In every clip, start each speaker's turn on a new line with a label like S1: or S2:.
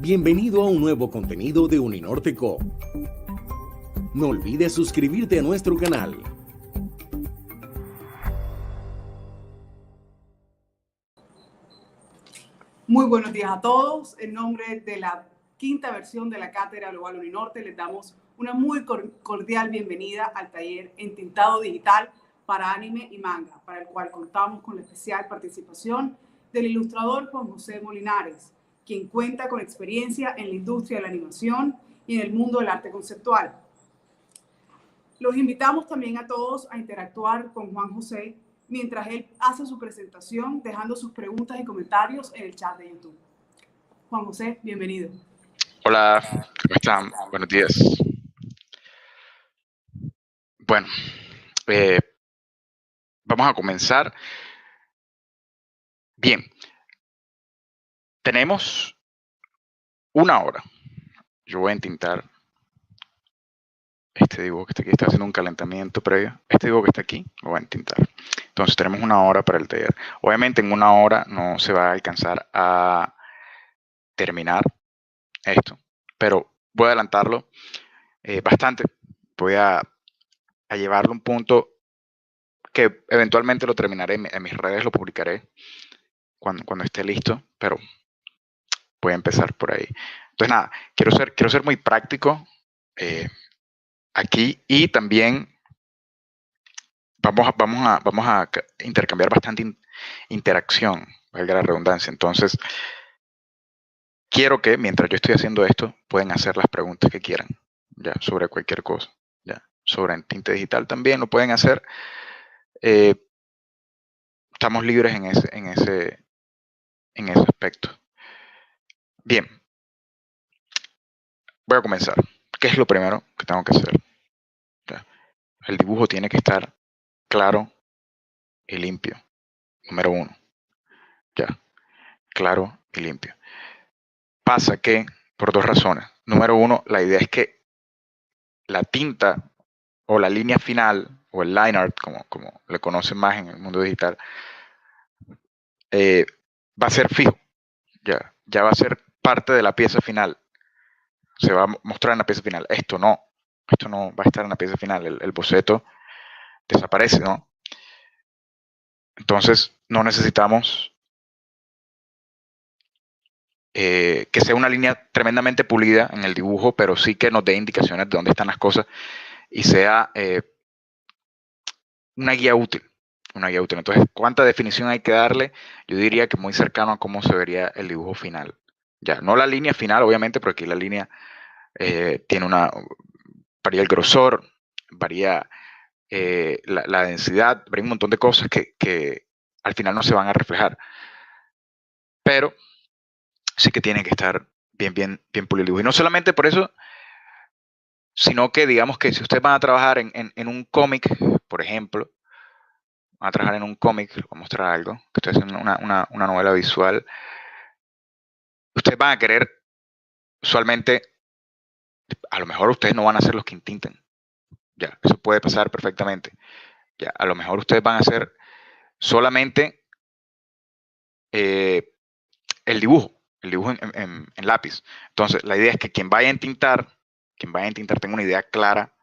S1: Bienvenido a un nuevo contenido de Uninorte Co. No olvides suscribirte a nuestro canal.
S2: Muy buenos días a todos. En nombre de la quinta versión de la Cátedra Global Uninorte, les damos una muy cordial bienvenida al taller Entintado Digital para anime y manga, para el cual contamos con la especial participación del ilustrador Juan José Molinares, quien cuenta con experiencia en la industria de la animación y en el mundo del arte conceptual. Los invitamos también a todos a interactuar con Juan José mientras él hace su presentación, dejando sus preguntas y comentarios en el chat de YouTube. Juan José, bienvenido.
S3: Hola, ¿cómo están? Buenos días. Bueno, vamos a comenzar. Bien, tenemos una hora. Yo voy a entintar este dibujo que está aquí. Está haciendo un calentamiento previo. Este dibujo que está aquí lo voy a entintar. Entonces tenemos una hora para el taller. Obviamente en una hora no se va a alcanzar a terminar esto, pero voy a adelantarlo bastante. Voy a llevarlo a un punto que eventualmente lo terminaré en mis redes, lo publicaré cuando esté listo, pero voy a empezar por ahí. Entonces nada, quiero ser muy práctico aquí, y también vamos a intercambiar bastante interacción, valga la redundancia. Entonces quiero que mientras yo estoy haciendo esto pueden hacer las preguntas que quieran, ya, sobre cualquier cosa, ya, sobre Entinte Digital también lo pueden hacer. Estamos libres en ese aspecto. Bien, voy a comenzar. ¿Qué es lo primero que tengo que hacer? Ya, el dibujo tiene que estar claro y limpio. Número uno. Ya, claro y limpio. Pasa que, por dos razones. Número uno, la idea es que la tinta o la línea final, o el line art, como le conocen más en el mundo digital, va a ser fijo. Ya va a ser parte de la pieza final. Se va a mostrar en la pieza final. Esto no va a estar en la pieza final. El boceto desaparece, ¿no? Entonces no necesitamos que sea una línea tremendamente pulida en el dibujo, pero sí que nos dé indicaciones de dónde están las cosas y sea una guía útil. Entonces, ¿cuánta definición hay que darle? Yo diría que muy cercano a cómo se vería el dibujo final. Ya, no la línea final, obviamente, porque aquí la línea varía el grosor, varía la densidad, varía un montón de cosas que al final no se van a reflejar. Pero sí que tiene que estar bien pulido. Y no solamente por eso, sino que digamos que si ustedes van a trabajar en un cómic, por ejemplo, van a trabajar en un cómic, les voy a mostrar algo, que estoy haciendo una novela visual, ustedes van a querer, usualmente, a lo mejor ustedes no van a ser los que intinten, ya, eso puede pasar perfectamente, ya, a lo mejor ustedes van a hacer solamente el dibujo en lápiz. Entonces, la idea es que quien vaya a entintar tenga una idea clara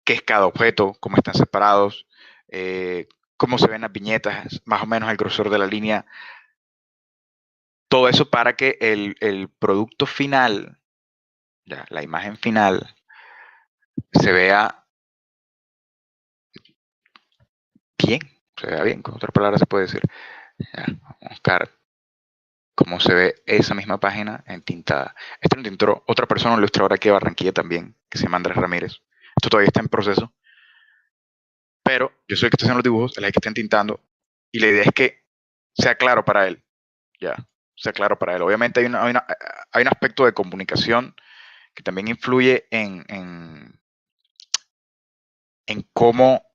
S3: qué es cada objeto, cómo están separados, cómo se ven las viñetas, más o menos el grosor de la línea. Todo eso para que el producto final, ya, la imagen final, se vea bien. Con otras palabras se puede decir. Ya, vamos a buscar cómo se ve esa misma página entintada. Esto lo intentó otra persona, un ilustrador aquí de Barranquilla también, que se llama Andrés Ramírez. Esto todavía está en proceso. Pero yo soy el que está haciendo los dibujos, él es el que está entintando, y la idea es que sea claro para él, ya, sea claro para él. Obviamente hay un aspecto de comunicación que también influye en cómo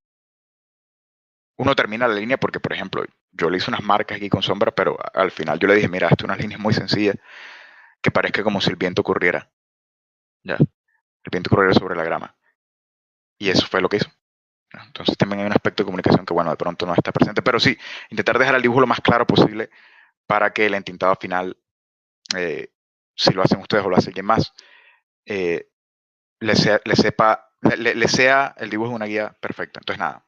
S3: uno termina la línea, porque, por ejemplo, yo le hice unas marcas aquí con sombra, pero al final yo le dije, mira, esto es una línea muy sencilla, que parezca como si el viento corriera, ya, el viento corriera sobre la grama. Y eso fue lo que hizo. Entonces también hay un aspecto de comunicación que, bueno, de pronto no está presente, pero sí, intentar dejar el dibujo lo más claro posible para que el entintado final si lo hacen ustedes o lo hace alguien más, le sea el dibujo de una guía perfecta. Entonces nada,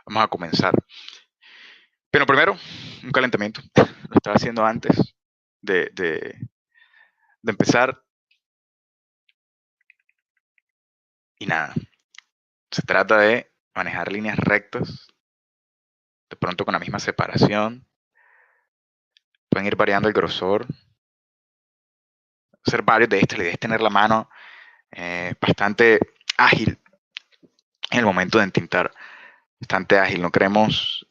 S3: vamos a comenzar. Pero primero, un calentamiento. Lo estaba haciendo antes de empezar. Y nada, se trata de manejar líneas rectas, de pronto con la misma separación. Pueden ir variando el grosor. Hacer varios de estos. La idea es tener la mano bastante ágil en el momento de entintar. Bastante ágil. No queremos...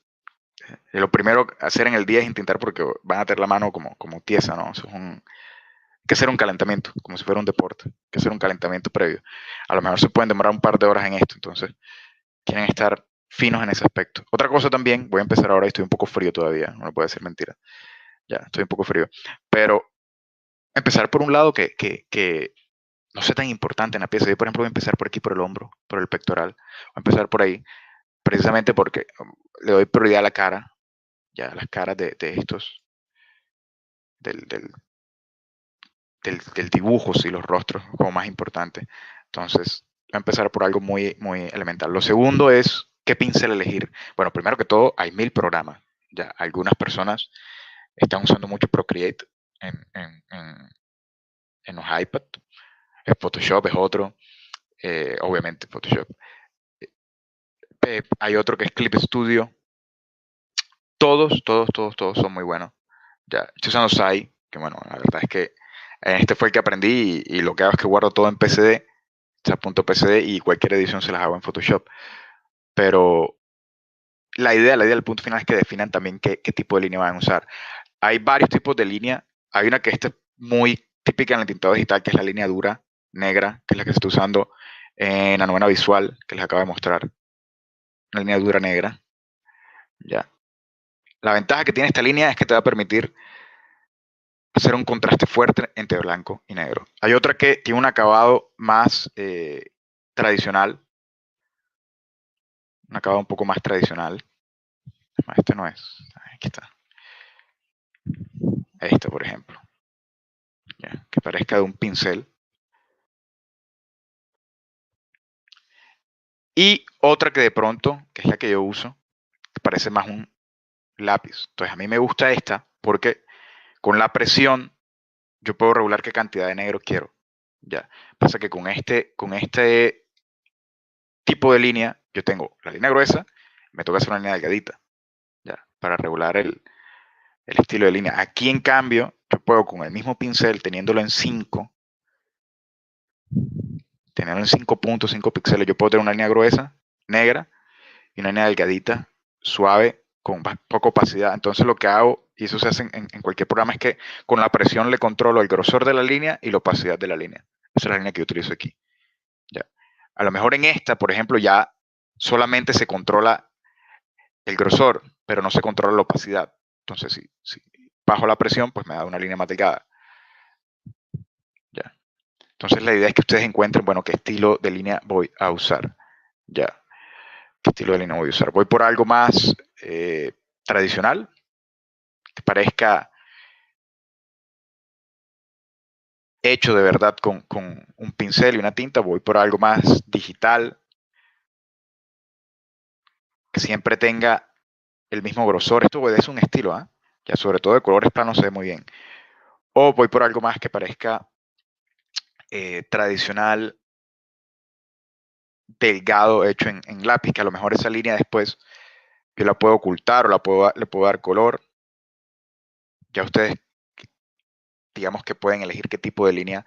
S3: lo primero a hacer en el día es intentar porque van a tener la mano como tiesa, ¿no? Eso es hay que hacer un calentamiento, como si fuera un deporte. Hay que hacer un calentamiento previo. A lo mejor se pueden demorar un par de horas en esto, entonces quieren estar finos en ese aspecto. Otra cosa también, voy a empezar ahora y estoy un poco frío todavía, no me puede decir mentira. Ya, estoy un poco frío. Pero empezar por un lado que no sea tan importante en la pieza. Yo, por ejemplo, voy a empezar por aquí, por el hombro, por el pectoral. Voy a empezar por ahí, precisamente porque le doy prioridad a la cara, ya, las caras de estos, del, del, del dibujo, sí, los rostros, como más importante. Entonces, voy a empezar por algo muy, muy elemental. Lo segundo es, ¿qué pincel elegir? Bueno, primero que todo, hay 1000 programas. Ya, algunas personas están usando mucho Procreate en los iPad. Photoshop es otro, obviamente Photoshop. Hay otro que es Clip Studio. Todos son muy buenos. Ya, estoy usando Sai, que bueno, la verdad es que este fue el que aprendí y lo que hago es que guardo todo en PSD, o sea, .pcd, y cualquier edición se las hago en Photoshop. Pero la idea del punto final es que definan también qué tipo de línea van a usar. Hay varios tipos de línea. Hay una que es muy típica en el tintado digital, que es la línea dura, negra, que es la que se está usando en la novena visual, que les acabo de mostrar. Una línea dura negra. Ya. La ventaja que tiene esta línea es que te va a permitir hacer un contraste fuerte entre blanco y negro. Hay otra que tiene un acabado más tradicional, un acabado un poco más tradicional. Este no es, aquí está. Este, por ejemplo, ¿ya? Que parezca de un pincel. Y otra que de pronto, que es la que yo uso, que parece más un lápiz. Entonces a mí me gusta esta porque con la presión yo puedo regular qué cantidad de negro quiero. Ya. Pasa que con este tipo de línea, yo tengo la línea gruesa, me toca hacer una línea delgadita, ya, para regular el estilo de línea. Aquí, en cambio, yo puedo con el mismo pincel, teniéndolo en 5, tenerlo en 5 puntos, 5 píxeles, yo puedo tener una línea gruesa, negra, y una línea delgadita, suave, con poca opacidad. Entonces lo que hago, y eso se hace en cualquier programa, es que con la presión le controlo el grosor de la línea y la opacidad de la línea. Esa es la línea que yo utilizo aquí. Ya. A lo mejor en esta, por ejemplo, ya solamente se controla el grosor, pero no se controla la opacidad. Entonces, si bajo la presión, pues me da una línea más delgada. Ya. Entonces, la idea es que ustedes encuentren, bueno, qué estilo de línea voy a usar. Ya. ¿Qué estilo de línea voy a usar? Voy por algo más tradicional, que parezca hecho de verdad con un pincel y una tinta. Voy por algo más digital, que siempre tenga el mismo grosor. Esto obedece un estilo, ¿eh? Ya, sobre todo de colores planos se ve muy bien. O voy por algo más que parezca tradicional, delgado, hecho en lápiz, que a lo mejor esa línea después yo la puedo ocultar o le puedo dar color. Ya ustedes, digamos, que pueden elegir qué tipo de línea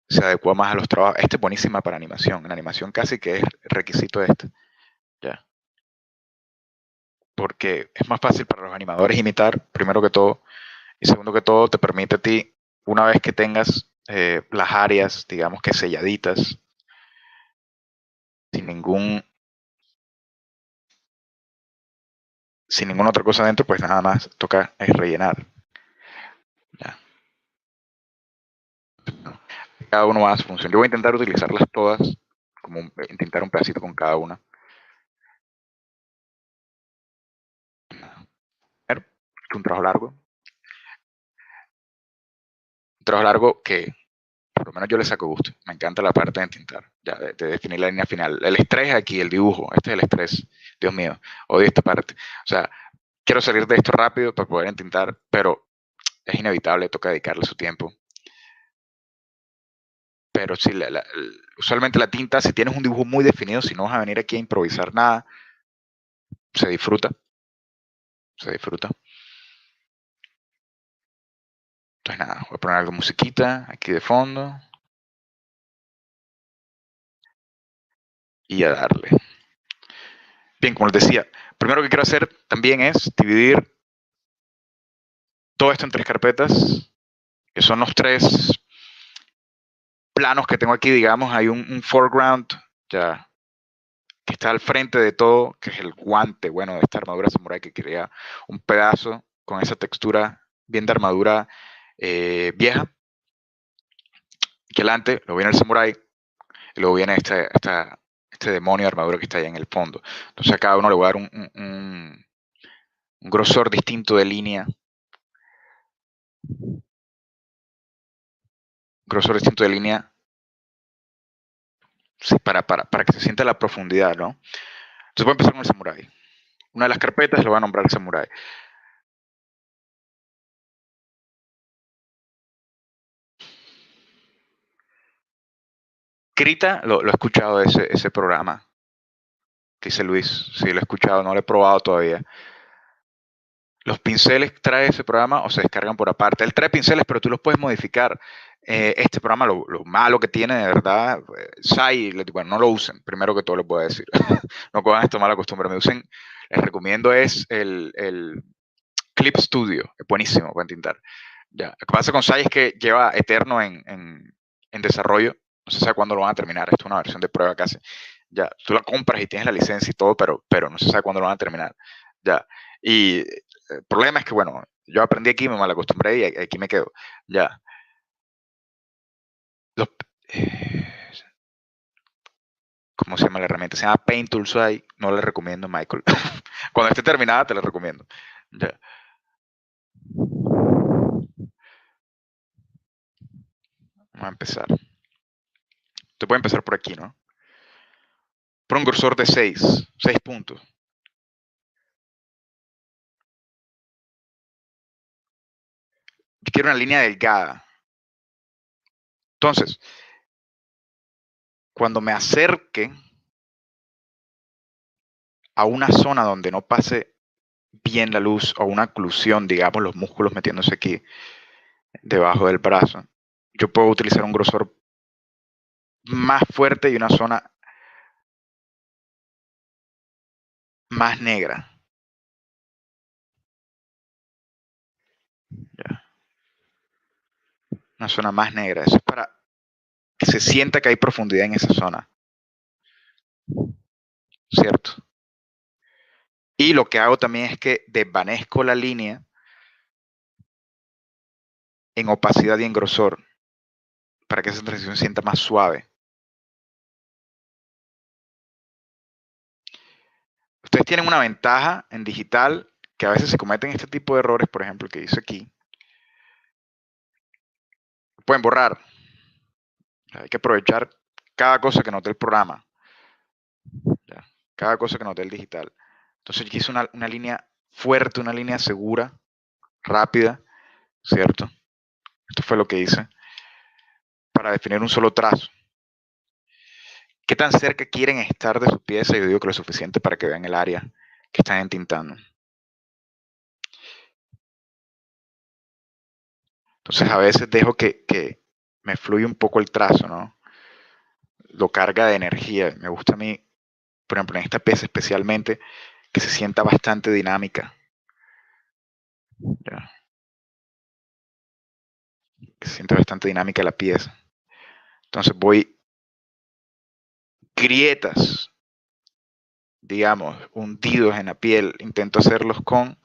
S3: se adecua más a los trabajos. Esta es buenísima para animación. En animación casi que es requisito este. Ya. Porque es más fácil para los animadores imitar, primero que todo, y segundo que todo, te permite a ti, una vez que tengas las áreas, digamos que selladitas, sin ningún sin ninguna otra cosa dentro, pues nada más toca es rellenar. Ya. Cada uno va a su función. Yo voy a intentar utilizarlas todas, como intentar un pedacito con cada una. Es un trabajo largo. trabajo largo que por lo menos yo le saco gusto. Me encanta la parte de entintar, ya, de definir la línea final. El estrés aquí, el dibujo, este es el estrés. Dios mío, odio esta parte. O sea, quiero salir de esto rápido para poder entintar, pero es inevitable, toca dedicarle su tiempo. Pero sí, usualmente la tinta, si tienes un dibujo muy definido, si no vas a venir aquí a improvisar nada, se disfruta. Se disfruta. Entonces nada, voy a poner algo musiquita aquí de fondo. Y a darle. Bien, como les decía, primero que quiero hacer también es dividir todo esto en 3 carpetas, que son los 3 planos que tengo aquí, digamos. Hay un foreground, ya, que está al frente de todo, que es el guante, bueno, de esta armadura samurai que quería un pedazo con esa textura bien de armadura vieja. Aquí adelante, luego viene el samurai, y luego viene este demonio de armadura que está ahí en el fondo. Entonces a cada uno le voy a dar un grosor distinto de línea. Grosor distinto de línea, sí, para que se sienta la profundidad, ¿no? Entonces voy a empezar con el samurai. Una de las carpetas lo voy a nombrar samurai. Krita, lo he escuchado ese programa, dice Luis. Sí, lo he escuchado, no lo he probado todavía. Los pinceles que trae ese programa o se descargan por aparte. Él trae pinceles, pero tú los puedes modificar. Este programa, lo malo que tiene, de verdad, Sai, bueno, no lo usen, primero que todo les voy a decir. No cojan esta mala costumbre, me usen. Les recomiendo es el Clip Studio, es buenísimo para tintar. Ya. Lo que pasa con Sai es que lleva eterno en desarrollo, no se sabe cuándo lo van a terminar, esto es una versión de prueba casi. Ya, tú la compras y tienes la licencia y todo, pero no se sabe cuándo lo van a terminar. Ya. Y el problema es que, bueno, yo aprendí aquí, me malacostumbré y aquí me quedo. Ya. Los, ¿Cómo se llama la herramienta? Se llama Paint Tool Sai, no le recomiendo, Michael. Cuando esté terminada te la recomiendo. Ya. Vamos a empezar. Te puede empezar por aquí, ¿no? Por un grosor de 6 puntos. Yo quiero una línea delgada. Entonces, cuando me acerque a una zona donde no pase bien la luz o una oclusión, digamos, los músculos metiéndose aquí debajo del brazo, yo puedo utilizar un grosor más fuerte y una zona más negra. Ya. Una zona más negra. Eso es para que se sienta que hay profundidad en esa zona. ¿Cierto? Y lo que hago también es que desvanezco la línea en opacidad y en grosor para que esa transición se sienta más suave. Ustedes tienen una ventaja en digital que a veces se cometen este tipo de errores, por ejemplo, que dice aquí. Pueden borrar. Hay que aprovechar cada cosa que note el programa. ¿Ya? Cada cosa que note el digital. Entonces yo hice una línea fuerte, una línea segura, rápida, ¿cierto? Esto fue lo que hice para definir un solo trazo. ¿Qué tan cerca quieren estar de su pieza? Yo digo que lo suficiente para que vean el área que están entintando. Entonces a veces dejo que me fluya un poco el trazo, ¿no? Lo carga de energía. Me gusta a mí, por ejemplo, en esta pieza especialmente, que se sienta bastante dinámica. ¿Ya? Que se sienta bastante dinámica la pieza. Entonces voy grietas, digamos, hundidos en la piel. Intento hacerlos con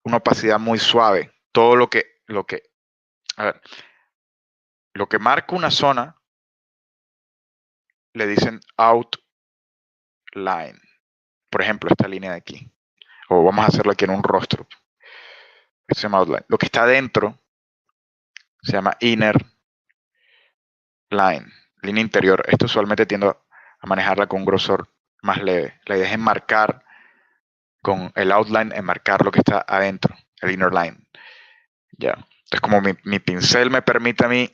S3: una opacidad muy suave. Todo a ver, lo que marca una zona le dicen outline. Por ejemplo, esta línea de aquí. O vamos a hacerlo aquí en un rostro. Esto se llama outline. Lo que está dentro se llama inner line, línea interior. Esto usualmente tiendo a manejarla con un grosor más leve. La idea es enmarcar con el outline, enmarcar lo que está adentro, el inner line. Ya. Entonces, como mi pincel me permite a mí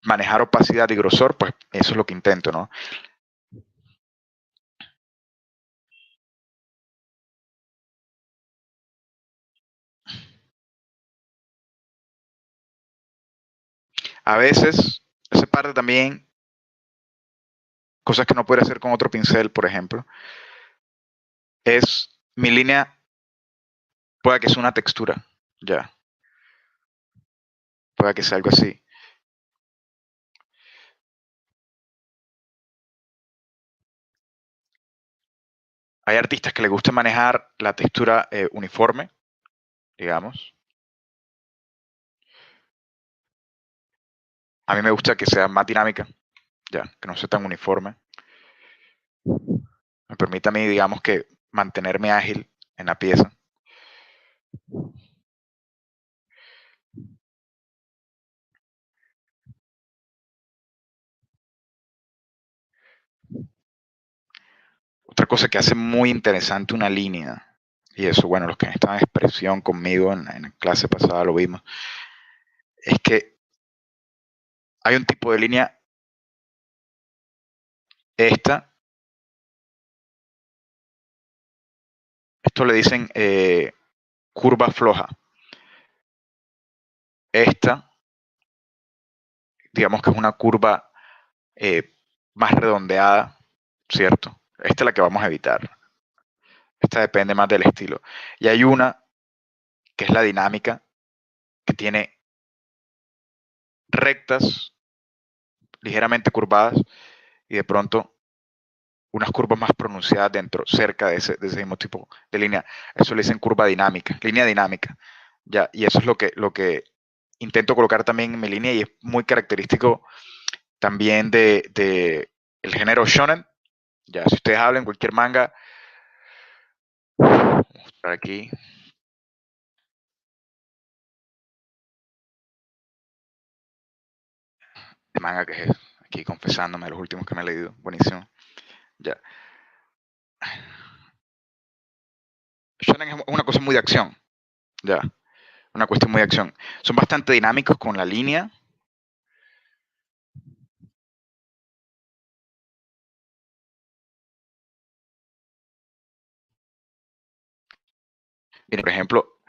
S3: manejar opacidad y grosor, pues eso es lo que intento, ¿no? A veces, esa parte también, cosas que no puede hacer con otro pincel, por ejemplo, es mi línea, puede que sea una textura, ya, puede que sea algo así. Hay artistas que les gusta manejar la textura uniforme, digamos. A mí me gusta que sea más dinámica, ya, que no sea tan uniforme. Me permite a mí, digamos, que mantenerme ágil en la pieza. Otra cosa que hace muy interesante una línea, y eso, bueno, los que estaban en expresión conmigo en la clase pasada lo vimos, es que hay un tipo de línea, esta, esto le dicen curva floja. Esta, digamos que es una curva más redondeada, ¿cierto? Esta es la que vamos a evitar. Esta depende más del estilo. Y hay una que es la dinámica, que tiene rectas, ligeramente curvadas, y de pronto unas curvas más pronunciadas dentro, cerca de ese mismo tipo de línea. Eso le dicen curva dinámica, línea dinámica. Ya, y eso es lo que intento colocar también en mi línea y es muy característico también de el género shonen. Ya, si ustedes hablan cualquier manga, vamos a mostrar aquí. De manga que es aquí confesándome los últimos que me he leído. Buenísimo. Ya. Shonen es una cosa muy de acción. Ya. Una cuestión muy de acción. Son bastante dinámicos con la línea. Miren, por ejemplo,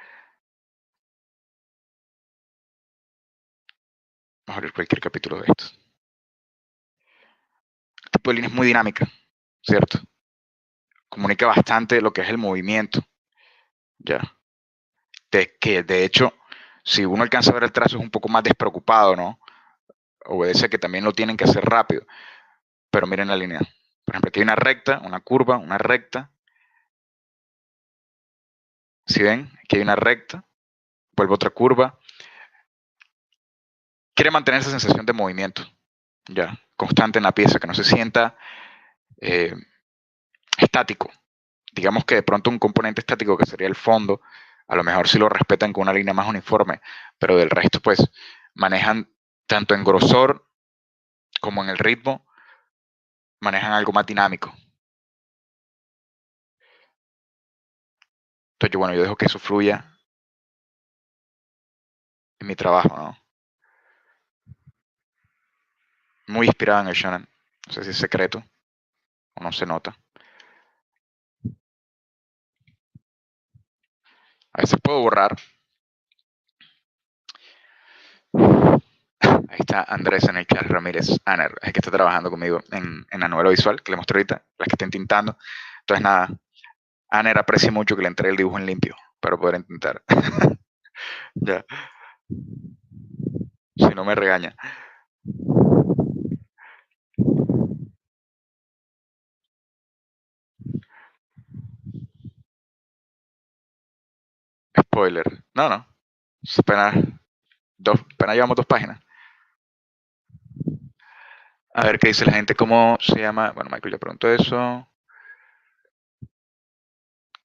S3: vamos a abrir cualquier capítulo de estos. El tipo de línea es muy dinámica, ¿cierto? Comunica bastante lo que es el movimiento. Ya. Que de hecho, si uno alcanza a ver el trazo, es un poco más despreocupado, ¿no? Obedece a que también lo tienen que hacer rápido. Pero miren la línea. Por ejemplo, aquí hay una recta, una curva, una recta. Si ven, aquí hay una recta, vuelve otra curva. Quiere mantener esa sensación de movimiento, ya, constante en la pieza, que no se sienta eh, estático. Digamos que de pronto un componente estático que sería el fondo, a lo mejor sí lo respetan con una línea más uniforme, pero del resto pues manejan tanto en grosor como en el ritmo, manejan algo más dinámico. Entonces yo, bueno, yo dejo que eso fluya en mi trabajo, ¿no? Muy inspirado en el shonen. No sé si es secreto o no se nota. A veces puedo borrar. Ahí está Andrés en el chat Ramírez Aner, es el que está trabajando conmigo en la novela visual que le mostré ahorita, la que está intentando. Entonces, nada, Aner aprecia mucho que le entregue el dibujo en limpio para poder intentar. Ya. Si no me regaña. Spoiler. No, no. Es apenas llevamos 2 páginas. A ver qué dice la gente, cómo se llama. Bueno, Michael ya preguntó eso.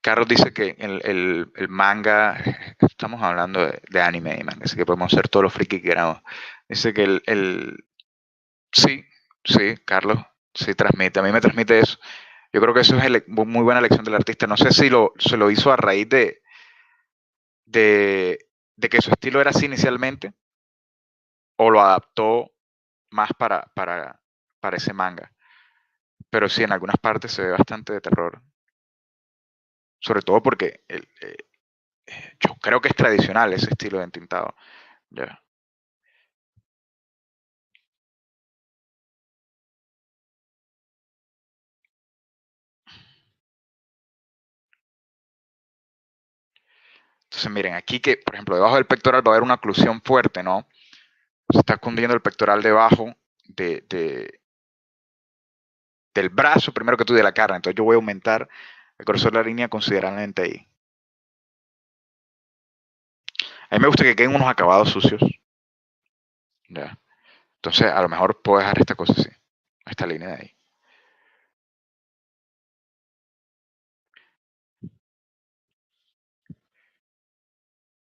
S3: Carlos dice que el manga, estamos hablando de anime y manga, así que podemos ser todos los frikis que queramos. Dice que sí, sí, Carlos, sí transmite, a mí me transmite eso. Yo creo que eso es muy buena elección del artista. No sé si se lo hizo a raíz de, de que su estilo era así inicialmente o lo adaptó más para ese manga. Pero sí, en algunas partes se ve bastante de terror. Sobre todo porque yo creo que es tradicional ese estilo de entintado. Ya. Entonces, miren, aquí que, por ejemplo, debajo del pectoral va a haber una oclusión fuerte, ¿no? Se está escondiendo el pectoral debajo del brazo, primero que todo, y de la carne. Entonces yo voy a aumentar el grosor de la línea considerablemente ahí. A mí me gusta que queden unos acabados sucios. Ya. Entonces, a lo mejor puedo dejar esta cosa así, esta línea de ahí.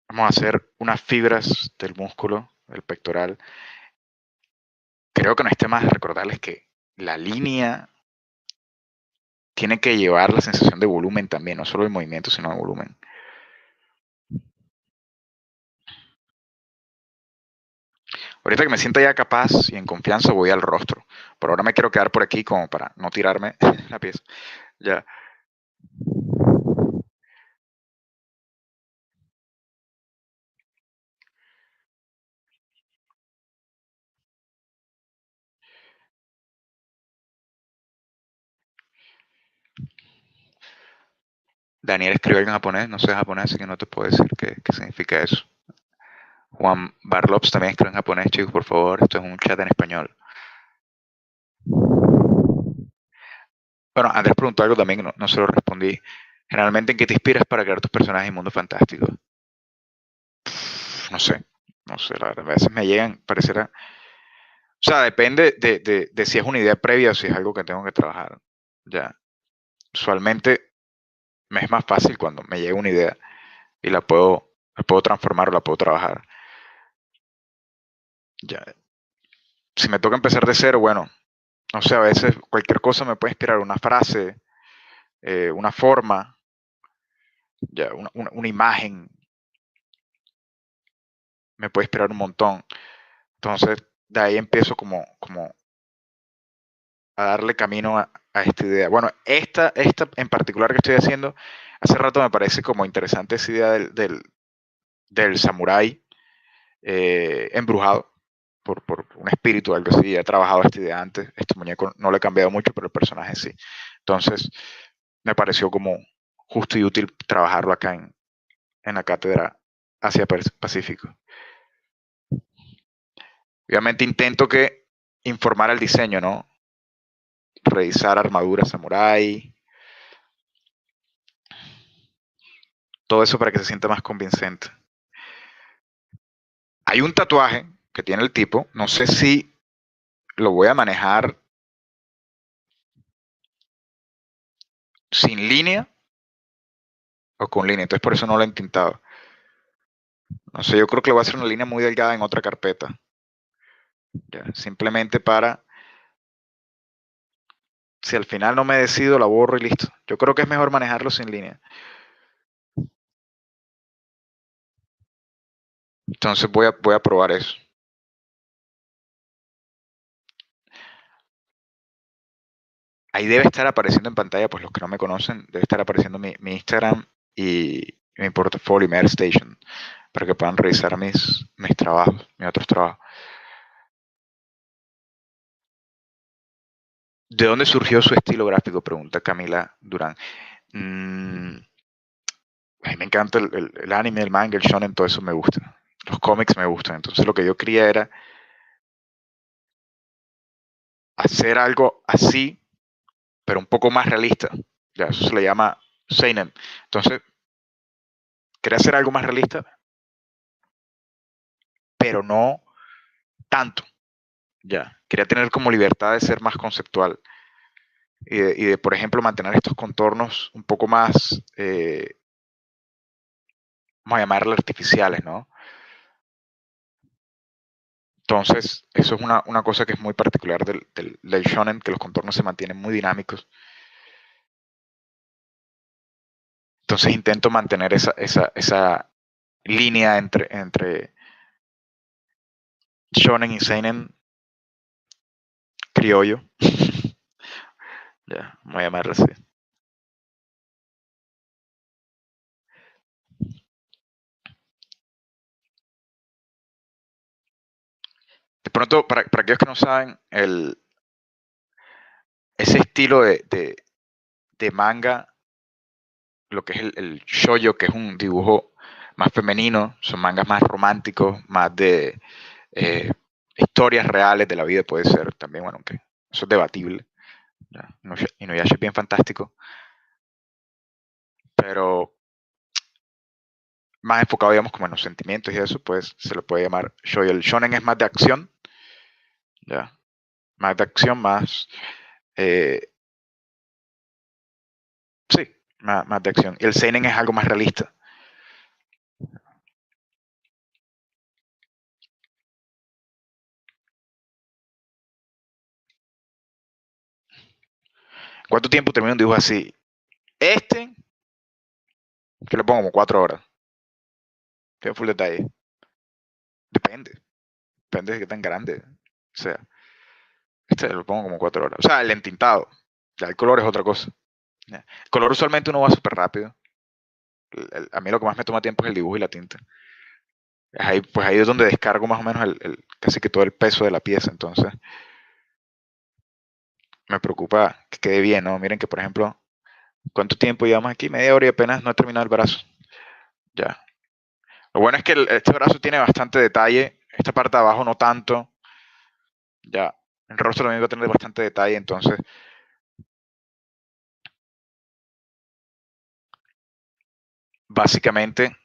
S3: Vamos a hacer unas fibras del músculo, del pectoral. Creo que no esté más recordarles que la línea tiene que llevar la sensación de volumen también, no solo de movimiento, sino de volumen. Ahorita que me sienta ya capaz y en confianza voy al rostro. Por ahora me quiero quedar por aquí como para no tirarme la pieza. Ya. Daniel escribe en japonés, no sé japonés, así que no te puedo decir qué significa eso. Juan Barlops también escribe en japonés, chicos, por favor, esto es un chat en español. Bueno, Andrés preguntó algo también, no se lo respondí. Generalmente, ¿en qué te inspiras para crear tus personajes en mundo fantástico? No sé, no sé, la verdad, a veces me llegan, parecerá. O sea, depende de si es una idea previa o si es algo que tengo que trabajar. Ya, usualmente me es más fácil cuando me llega una idea y la puedo transformar o la puedo trabajar. Ya, si me toca empezar de cero, bueno, no sé, a veces cualquier cosa me puede inspirar, una frase, una forma, ya, una imagen, me puede inspirar un montón. Entonces, de ahí empiezo como a darle camino a esta idea. Bueno, esta en particular que estoy haciendo, hace rato me parece como interesante esa idea del samurái embrujado por un espíritu o algo así. Ya he trabajado esta idea antes, este muñeco no lo he cambiado mucho, pero el personaje sí. Entonces, me pareció como justo y útil trabajarlo acá en la cátedra Asia Pacífico. Obviamente intento que informar el diseño, ¿no? Revisar armadura samurái, todo eso para que se sienta más convincente. Hay un tatuaje que tiene el tipo, no sé si lo voy a manejar sin línea o con línea, entonces por eso no lo he intentado. No sé, yo creo que le voy a hacer una línea muy delgada en otra carpeta. Ya, simplemente para, si al final no me decido, la borro y listo. Yo creo que es mejor manejarlo sin línea. Entonces voy a probar eso. Ahí debe estar apareciendo en pantalla, pues los que no me conocen, debe estar apareciendo mi Instagram y mi portafolio, mi AirStation, para que puedan revisar mis trabajos, mis otros trabajos. ¿De dónde surgió su estilo gráfico? Pregunta Camila Durán. A mí me encanta el anime, el manga, el shonen, todo eso me gusta. Los cómics me gustan. Entonces lo que yo quería era hacer algo así, pero un poco más realista. Ya, eso se le llama seinen. Entonces, quería hacer algo más realista, pero no tanto. Ya, quería tener como libertad de ser más conceptual. y de, por ejemplo, mantener estos contornos un poco más, vamos a llamarle artificiales, ¿no? Entonces, eso es una cosa que es muy particular del shonen, que los contornos se mantienen muy dinámicos. Entonces intento mantener esa línea entre shonen y seinen criollo. Ya, voy a llamarlo así. De pronto, para aquellos que no saben, ese estilo de manga, lo que es el shoujo, que es un dibujo más femenino, son mangas más románticos, más de eh, historias reales de la vida, puede ser también, bueno, aunque eso es debatible. ¿Ya? Inuyasha es bien fantástico, pero más enfocado, digamos, como en los sentimientos y eso, pues se lo puede llamar shoujo. El shonen es más de acción, ¿ya? Más de acción, más... eh, sí, más de acción. Y el seinen es algo más realista. ¿Cuánto tiempo termina un dibujo así? Este, que le pongo como 4 horas. Tiene full detalle. Depende. Depende de qué tan grande sea. Este lo pongo como 4 horas. O sea, el entintado. Ya el color es otra cosa. Ya. El color usualmente uno va súper rápido. A mí lo que más me toma tiempo es el dibujo y la tinta. Ahí, pues ahí es donde descargo más o menos casi que todo el peso de la pieza. Entonces, me preocupa que quede bien, ¿no? Miren que, por ejemplo, ¿cuánto tiempo llevamos aquí? Media hora y apenas no he terminado el brazo. Ya. Lo bueno es que este brazo tiene bastante detalle. Esta parte de abajo no tanto. Ya. El rostro también va a tener bastante detalle. Entonces, básicamente,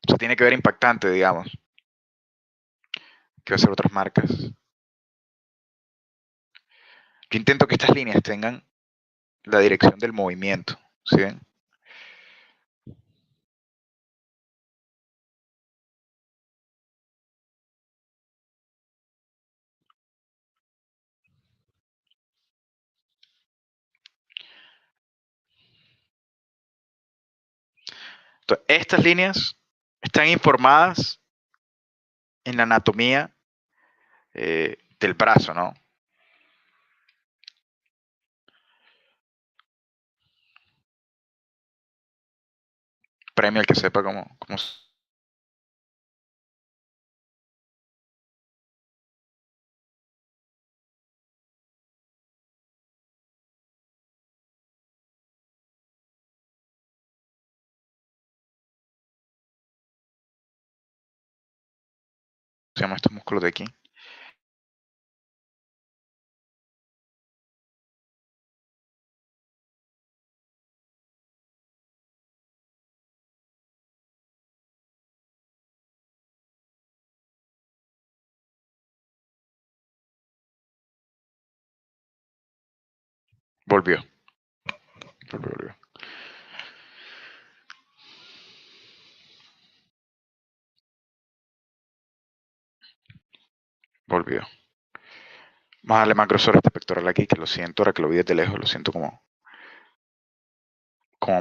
S3: se tiene que ver impactante, digamos. Que va a ser otras marcas. Yo intento que estas líneas tengan la dirección del movimiento. ¿Sí ven? Entonces, estas líneas están informadas en la anatomía del brazo, ¿no? Premio al que sepa cómo se llaman estos músculos de aquí. Volvió. Volvió. Volvió. Vamos a darle más grosor a este pectoral aquí, que lo siento, ahora que lo vi desde lejos, lo siento como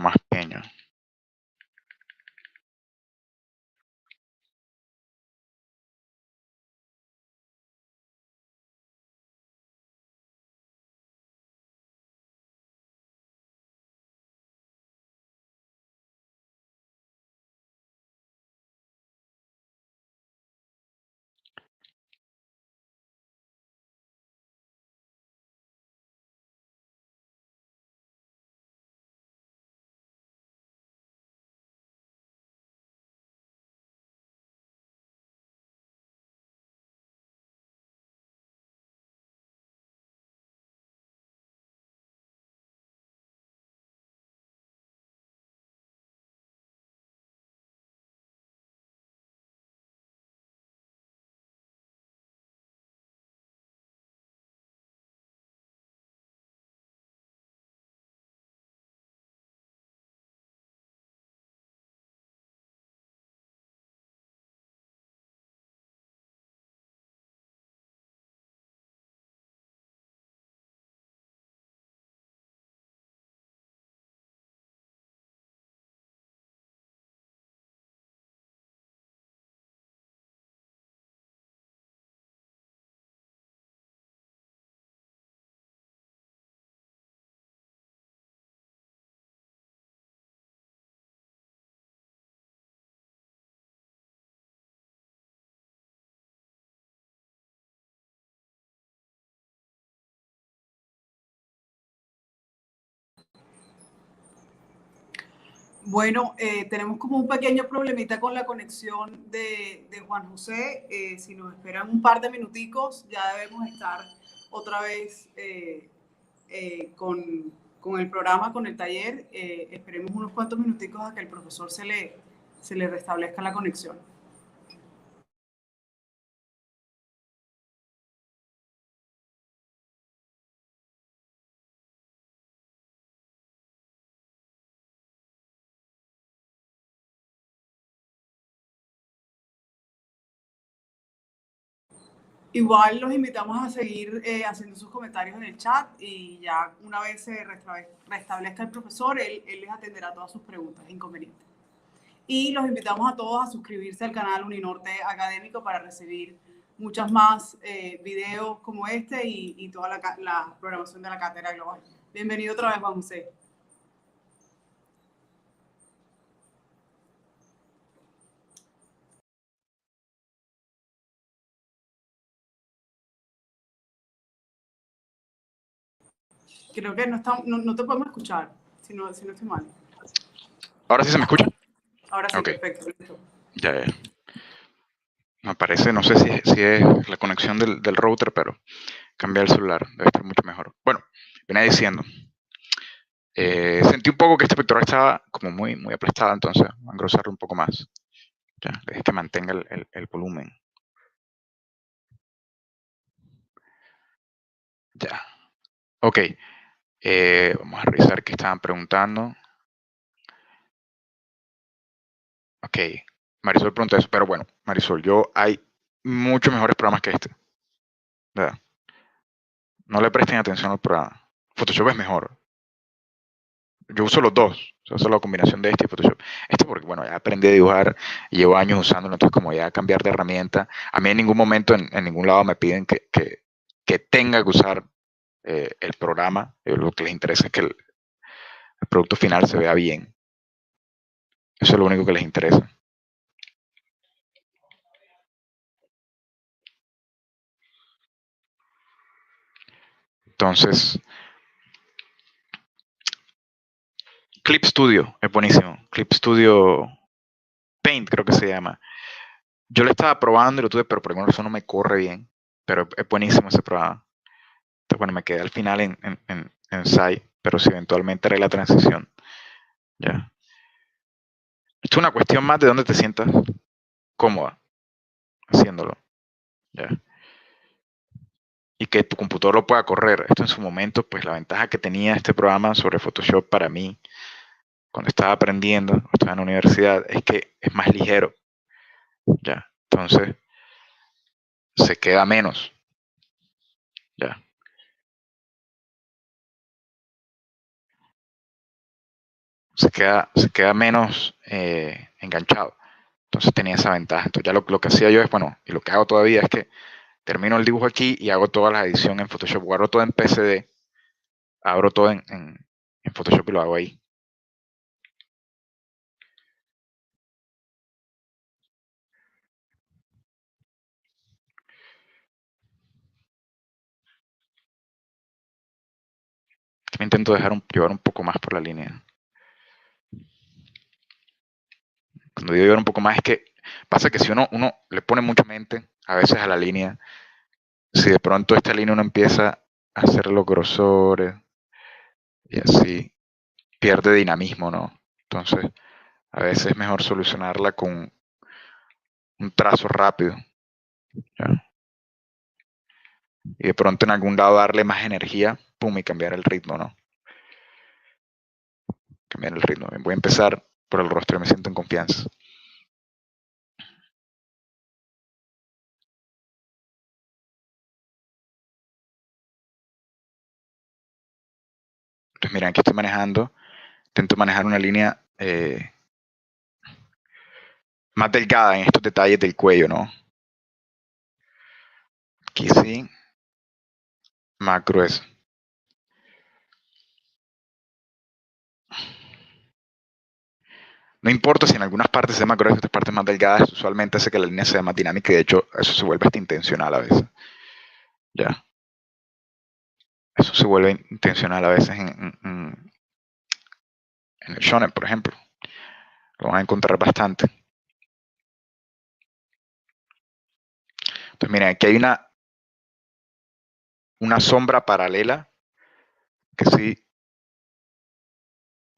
S3: más pequeño.
S2: Bueno, tenemos como un pequeño problemita con la conexión de Juan José. Si nos esperan un par de minuticos, ya debemos estar otra vez con el programa, con el taller. Esperemos unos cuantos minuticos a que el profesor se le restablezca la conexión. Igual los invitamos a seguir haciendo sus comentarios en el chat y ya una vez se restablezca el profesor, él les atenderá todas sus preguntas e inconvenientes. Y los invitamos a todos a suscribirse al canal Uninorte Académico para recibir muchas más videos como este y toda la programación de la Cátedra Global. Bienvenido otra vez, Juan José. Creo que no te podemos escuchar, si no estoy mal.
S3: ¿Ahora sí se me escucha?
S2: Ahora sí,
S3: Okay.
S2: perfecto. Listo.
S3: Ya. Me parece, no sé si es la conexión del router, pero cambiar el celular debe estar mucho mejor. Bueno, venía diciendo. Sentí un poco que este pectoral estaba como muy aplastado, entonces voy a engrosarlo un poco más. Ya, le dije que mantenga el volumen. Ya. Ok. Vamos a revisar qué estaban preguntando. Ok. Marisol pregunta eso, pero bueno, Marisol, hay muchos mejores programas que este. ¿Verdad? No le presten atención al programa. Photoshop es mejor. Yo uso los dos. Yo uso la combinación de este y Photoshop. Este porque, bueno, ya aprendí a dibujar, llevo años usándolo, entonces como ya cambiar de herramienta, a mí en ningún momento, en ningún lado me piden que tenga que usar el programa. Lo que les interesa es que el producto final se vea bien. Eso es lo único que les interesa. Entonces, Clip Studio es buenísimo. Clip Studio Paint creo que se llama. Yo lo estaba probando y lo tuve, pero por alguna razón no me corre bien. Pero es buenísimo ese programa. Entonces, bueno, me quedé al final en SAI, pero si eventualmente haré la transición. Ya. Esto es una cuestión más de dónde te sientas cómoda haciéndolo. Ya. Y que tu computador lo pueda correr. Esto en su momento, pues la ventaja que tenía este programa sobre Photoshop para mí, cuando estaba aprendiendo, estaba en la universidad, es que es más ligero. Ya. Entonces, se queda menos. Ya. Se queda menos enganchado. Entonces tenía esa ventaja. Entonces ya lo que hacía yo es, bueno, y lo que hago todavía es que termino el dibujo aquí y hago toda la edición en Photoshop. Guardo todo en PSD, abro todo en Photoshop y lo hago ahí. Me intento llevar un poco más por la línea. Cuando digo llevar un poco más es que pasa que si uno le pone mucha mente a veces a la línea, si de pronto esta línea uno empieza a hacer los grosores y así, pierde dinamismo, ¿no? Entonces, a veces es mejor solucionarla con un trazo rápido. ¿Ya? Y de pronto en algún lado darle más energía, pum, y cambiar el ritmo, ¿no? Cambiar el ritmo. Voy a empezar por el rostro, me siento en confianza. Entonces, miren, aquí estoy manejando, intento manejar una línea más delgada en estos detalles del cuello, ¿no? Aquí sí, más grueso. No importa si en algunas partes sea más grueso y otras partes más delgadas, usualmente hace que la línea sea más dinámica y de hecho eso se vuelve hasta intencional a veces. Ya. Eso se vuelve intencional a veces en el shonen, por ejemplo. Lo van a encontrar bastante. Entonces, miren, aquí hay una sombra paralela que sí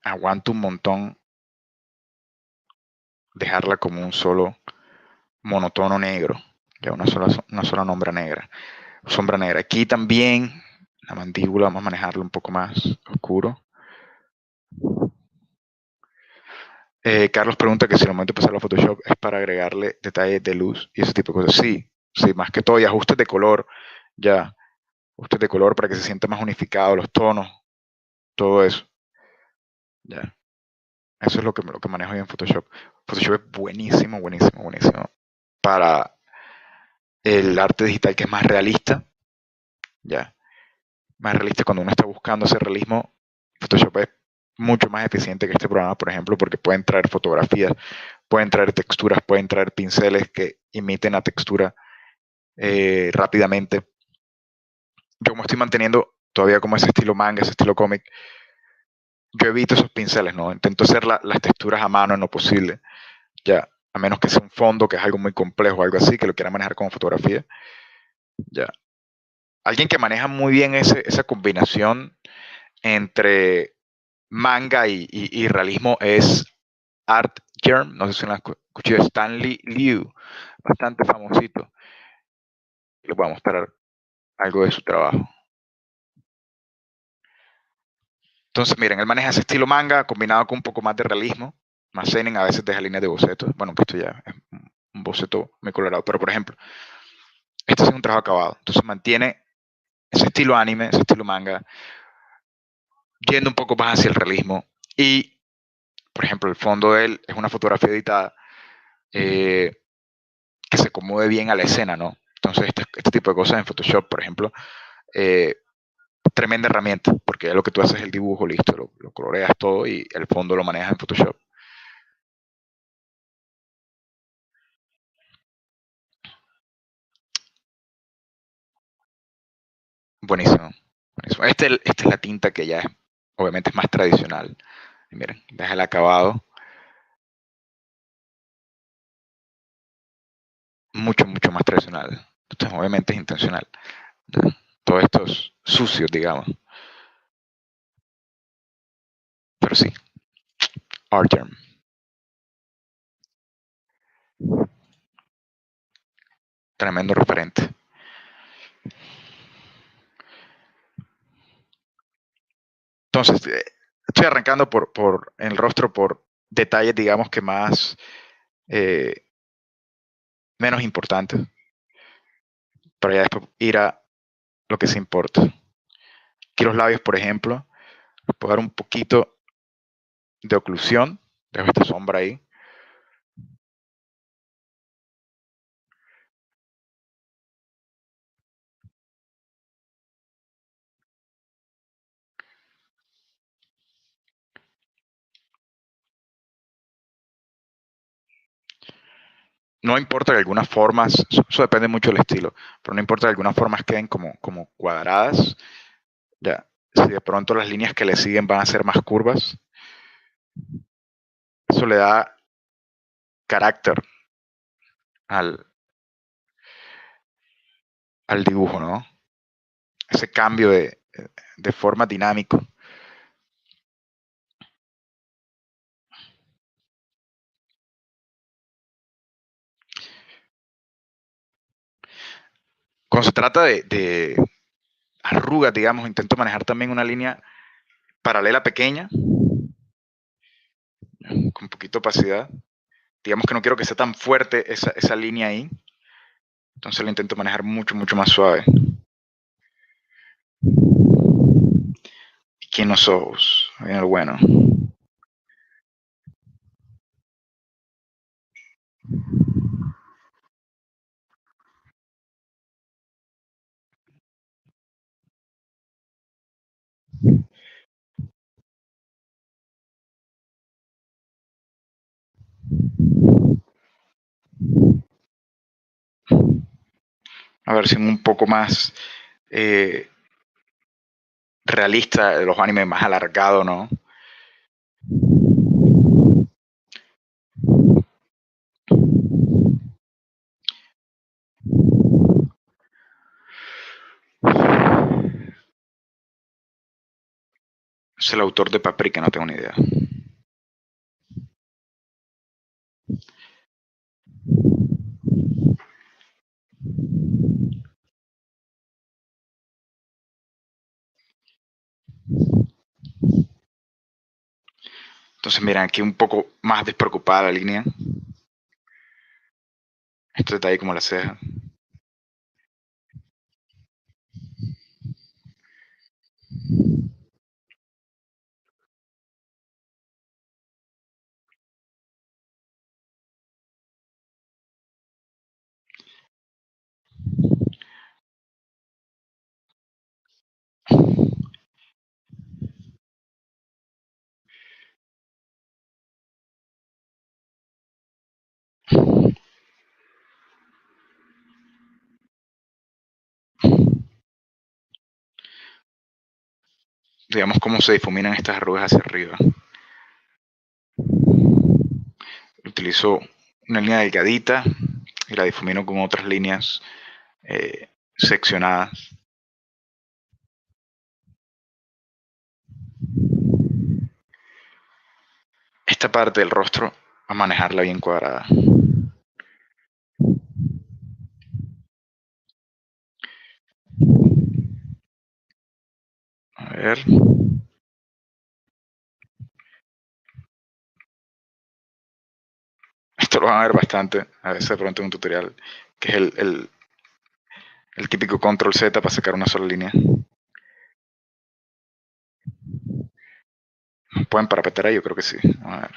S3: aguanta un montón dejarla como un solo monotono negro, ya una sola sombra negra. Aquí también la mandíbula vamos a manejarlo un poco más oscuro. Carlos pregunta que si el momento de pasarlo a Photoshop es para agregarle detalles de luz y ese tipo de cosas. Sí, sí, más que todo, y ajustes de color, ya, ajustes de color para que se sienta más unificado, los tonos, todo eso. Ya, eso es lo que manejo yo en Photoshop. Photoshop es buenísimo, buenísimo, buenísimo para el arte digital que es más realista, ya, más realista cuando uno está buscando ese realismo. Photoshop es mucho más eficiente que este programa, por ejemplo, porque pueden traer fotografías, pueden traer texturas, pueden traer pinceles que imiten la textura rápidamente. Yo como estoy manteniendo todavía como ese estilo manga, ese estilo cómic, yo evito esos pinceles, ¿no? Intento hacer las texturas a mano en lo posible, ya, a menos que sea un fondo, que es algo muy complejo, algo así, que lo quiera manejar como fotografía, ya. Alguien que maneja muy bien esa combinación entre manga y realismo es Art Germ, no sé si lo han escuchado, Stanley Liu, bastante famosito. Les voy a mostrar algo de su trabajo. Entonces, miren, él maneja ese estilo manga combinado con un poco más de realismo. Más seinen, a veces deja líneas de boceto. Bueno, que esto ya es un boceto muy colorado. Pero, por ejemplo, este es un trabajo acabado. Entonces mantiene ese estilo anime, ese estilo manga, yendo un poco más hacia el realismo. Y, por ejemplo, el fondo de él es una fotografía editada que se acomode bien a la escena, ¿no? Entonces, este tipo de cosas en Photoshop, por ejemplo, tremenda herramienta, porque ya lo que tú haces es el dibujo, listo, lo coloreas todo y el fondo lo manejas en Photoshop. Buenísimo, buenísimo. Esta es la tinta que ya es, obviamente es más tradicional. Y miren, deja el acabado mucho, mucho más tradicional. Entonces, obviamente es intencional. Todo esto es sucio, digamos. Pero sí, Artgerm. Tremendo referente. Entonces, estoy arrancando por el rostro por detalles, digamos que más menos importantes, para ya después ir a lo que se importa. Aquí los labios, por ejemplo, puedo dar un poquito de oclusión, dejo esta sombra ahí. No importa que algunas formas, eso depende mucho del estilo, pero no importa que algunas formas queden como cuadradas, ya, si de pronto las líneas que le siguen van a ser más curvas, eso le da carácter al dibujo, ¿no? Ese cambio de forma dinámico. Cuando se trata de arrugas, digamos, intento manejar también una línea paralela pequeña, con poquita opacidad. Digamos que no quiero que sea tan fuerte esa línea ahí. Entonces lo intento manejar mucho, mucho más suave. Aquí en los ojos, viene lo bueno. A ver si un poco más realista, los animes más alargados, ¿no? Es el autor de Paprika, no tengo ni idea. Entonces, miren, aquí un poco más despreocupada la línea. Este detalle como la ceja. Digamos cómo se difuminan estas arrugas hacia arriba. Utilizo una línea delgadita y la difumino con otras líneas seccionadas. Esta parte del rostro, a manejarla bien cuadrada. A ver. Esto lo van a ver bastante, a veces de pronto en un tutorial, que es el típico control Z para sacar una sola línea. ¿Pueden parapetar ahí? Yo creo que sí. A ver.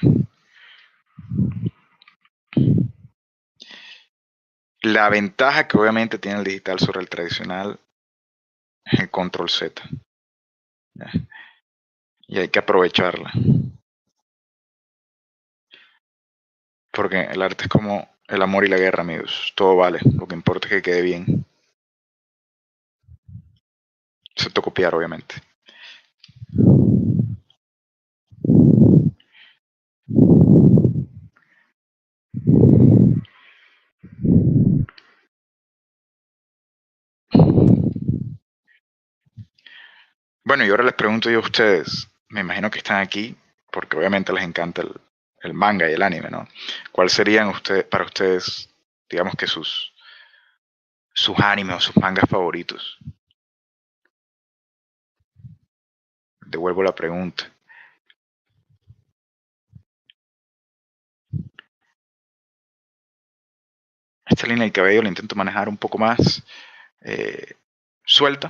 S3: La ventaja que obviamente tiene el digital sobre el tradicional es el control Z. ¿Ya? Y hay que aprovecharla. Porque el arte es como el amor y la guerra, amigos. Todo vale. Lo que importa es que quede bien. Excepto copiar, obviamente. Bueno, y ahora les pregunto yo a ustedes. Me imagino que están aquí porque obviamente les encanta el manga y el anime, ¿no? ¿Cuáles serían para ustedes, digamos que sus animes o sus mangas favoritos? Devuelvo la pregunta. Esta línea del cabello la intento manejar un poco más suelta.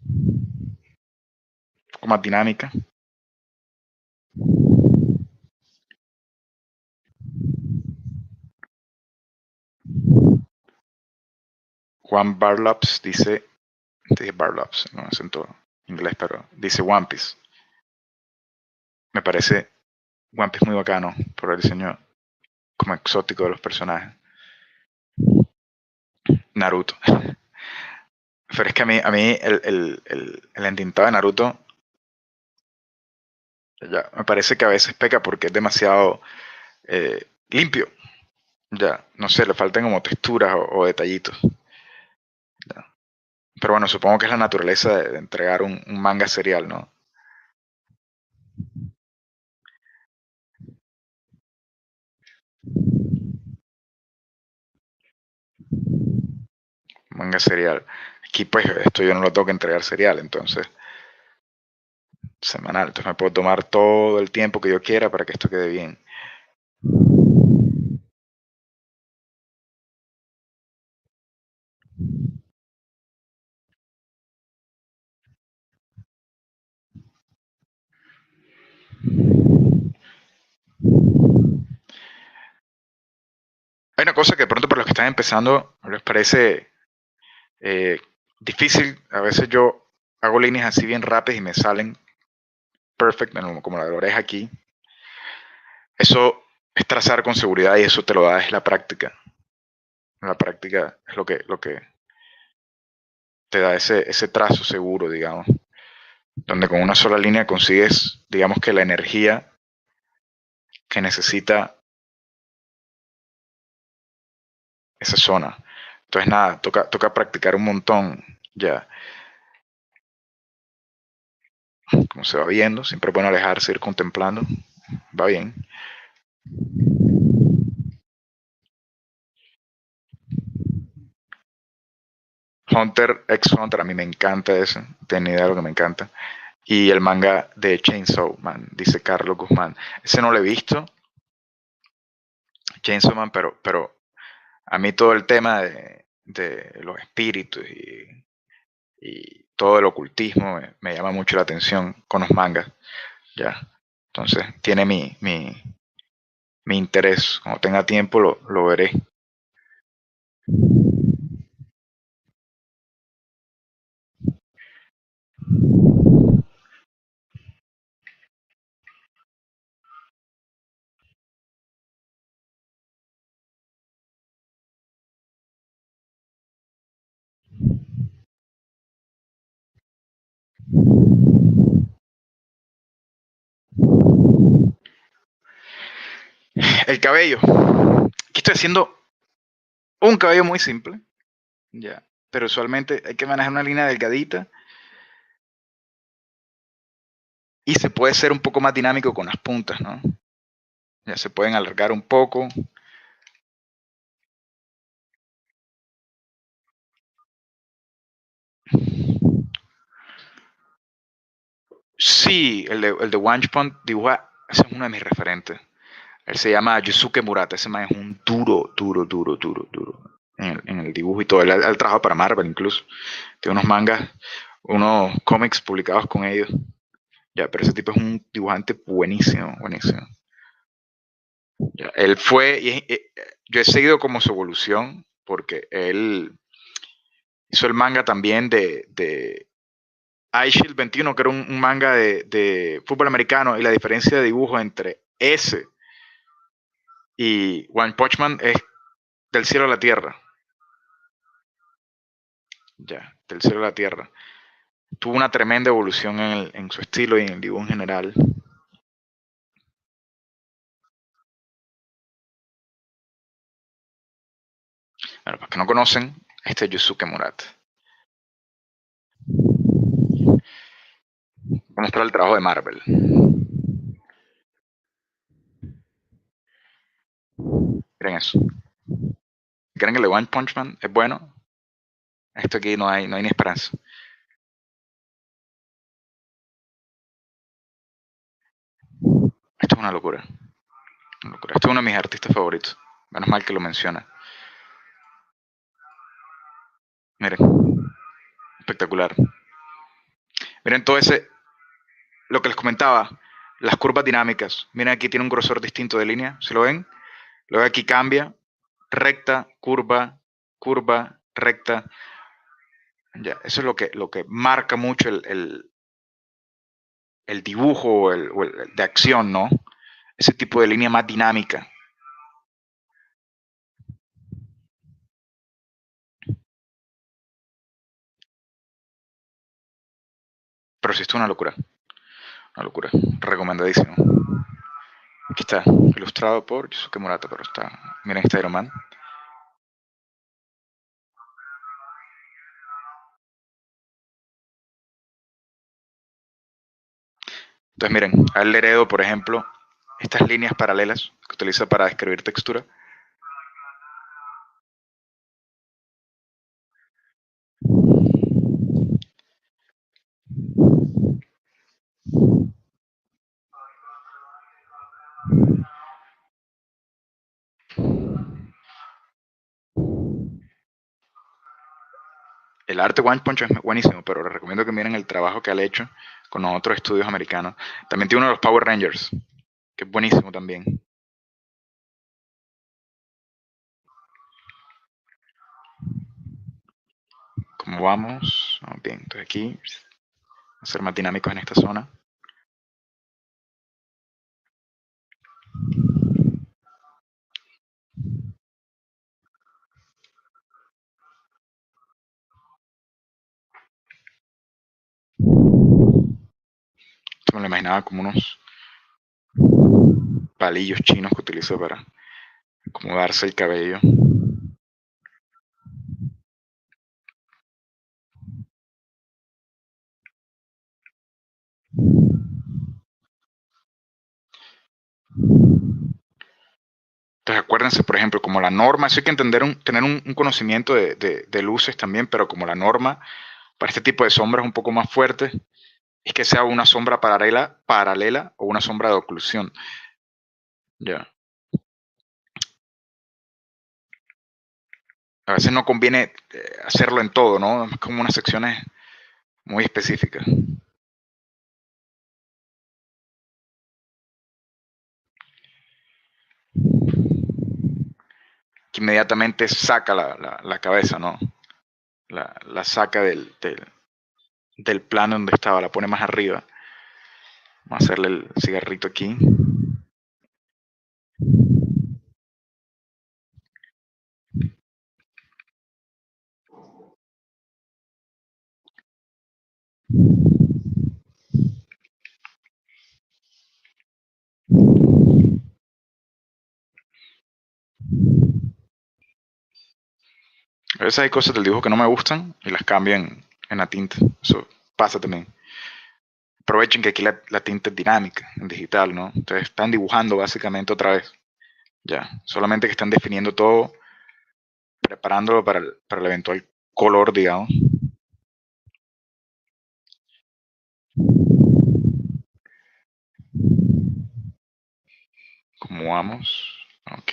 S3: Un poco más dinámica. Juan Barlaps dice Barlaps, no acento inglés, pero dice One Piece. Me parece One Piece muy bacano por el diseño como exótico de los personajes. Naruto. Pero es que a mí el entintado de Naruto ya, me parece que a veces peca porque es demasiado limpio. Ya, no sé, le faltan como texturas o detallitos. Ya. Pero bueno, supongo que es la naturaleza de entregar un manga serial, ¿no? Manga serial. Aquí pues esto yo no lo tengo que entregar serial, entonces semanal. Entonces me puedo tomar todo el tiempo que yo quiera para que esto quede bien. Hay una cosa que de pronto para los que están empezando les parece difícil. A veces yo hago líneas así bien rápidas y me salen perfect, como la de la oreja aquí. Eso es trazar con seguridad y eso te lo da es la práctica. La práctica es lo que te da ese trazo seguro, digamos, donde con una sola línea consigues, digamos que la energía que necesita esa zona. Entonces nada, toca practicar un montón Ya, como se va viendo, siempre es bueno alejarse, ir contemplando. Va bien. Hunter x Hunter, a mí me encanta ese. Tengo idea de lo que me encanta. Y el manga de Chainsaw Man, dice Carlos Guzmán. Ese no lo he visto, Chainsaw Man, pero a mí todo el tema de los espíritus y todo el ocultismo me llama mucho la atención con los mangas. Ya. Entonces, tiene mi interés. Cuando tenga tiempo lo veré. El cabello. Aquí estoy haciendo un cabello muy simple. Ya. Pero usualmente hay que manejar una línea delgadita. Y se puede ser un poco más dinámico con las puntas, ¿no? Ya se pueden alargar un poco. Sí, el de One Punch dibuja, ese es uno de mis referentes. Él se llama Yusuke Murata, ese man es un duro, duro, duro, duro, duro. En el dibujo y todo. Él trabaja para Marvel incluso. Tiene unos mangas, unos cómics publicados con ellos. Ya, pero ese tipo es un dibujante buenísimo, buenísimo. Ya, él fue, yo he seguido como su evolución, porque él hizo el manga también de iShield 21, que era un manga de fútbol americano, y la diferencia de dibujo entre ese y One Punch Man es del cielo a la tierra. Ya, del cielo a la tierra. Tuvo una tremenda evolución en su estilo y en el dibujo en general. Bueno, para que no conocen, este es Yusuke Murata. Voy a mostrar el trabajo de Marvel. Miren eso. ¿Creen que el de One Punch Man es bueno? Esto aquí no hay ni esperanza. Esto es una locura. Una locura. Esto es uno de mis artistas favoritos. Menos mal que lo menciona. Miren. Espectacular. Miren todo ese, lo que les comentaba, las curvas dinámicas. Miren aquí tiene un grosor distinto de línea, ¿se lo ven? Luego aquí cambia, recta, curva, curva, recta. Ya, eso es lo que marca mucho el dibujo o el de acción, ¿no? Ese tipo de línea más dinámica. Pero sí, esto es una locura. Una locura. Recomendadísimo. Aquí está, ilustrado por Yusuke Murata, pero está. Miren este Iron Man. Entonces, miren, al heredo, por ejemplo, estas líneas paralelas que utiliza para describir textura. El arte One Punch es buenísimo, pero les recomiendo que miren el trabajo que ha hecho con los otros estudios americanos. También tiene uno de los Power Rangers, que es buenísimo también. ¿Cómo vamos? Bien, entonces aquí, a ser más dinámicos en esta zona. Esto me lo imaginaba como unos palillos chinos que utilizo para acomodarse el cabello. Entonces acuérdense, por ejemplo, como la norma, eso hay que entender, tener un conocimiento de luces también, pero como la norma para este tipo de sombras un poco más fuertes es que sea una sombra paralela o una sombra de oclusión. Ya. A veces no conviene hacerlo en todo, ¿no? Es como unas secciones muy específicas. Que inmediatamente saca la cabeza, ¿no? La saca del plano donde estaba, la pone más arriba. Vamos a hacerle el cigarrito aquí. A veces hay cosas del dibujo que no me gustan y las cambian en la tinta. Eso pasa también. Aprovechen que aquí la tinta es dinámica, en digital, ¿no? Entonces están dibujando básicamente otra vez. Ya. Solamente que están definiendo todo, preparándolo para el eventual color, digamos. ¿Cómo vamos? Ok.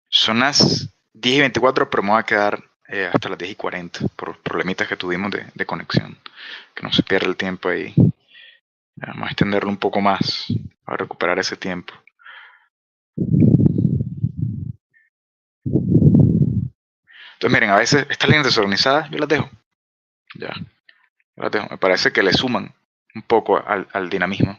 S3: Son las 10:24, pero me voy a quedar hasta las 10:40 por problemitas que tuvimos de conexión. Que no se pierda el tiempo ahí. Vamos a extenderlo un poco más para recuperar ese tiempo. Entonces, miren, a veces estas líneas desorganizadas yo las dejo. Ya, las dejo. Me parece que le suman un poco al dinamismo.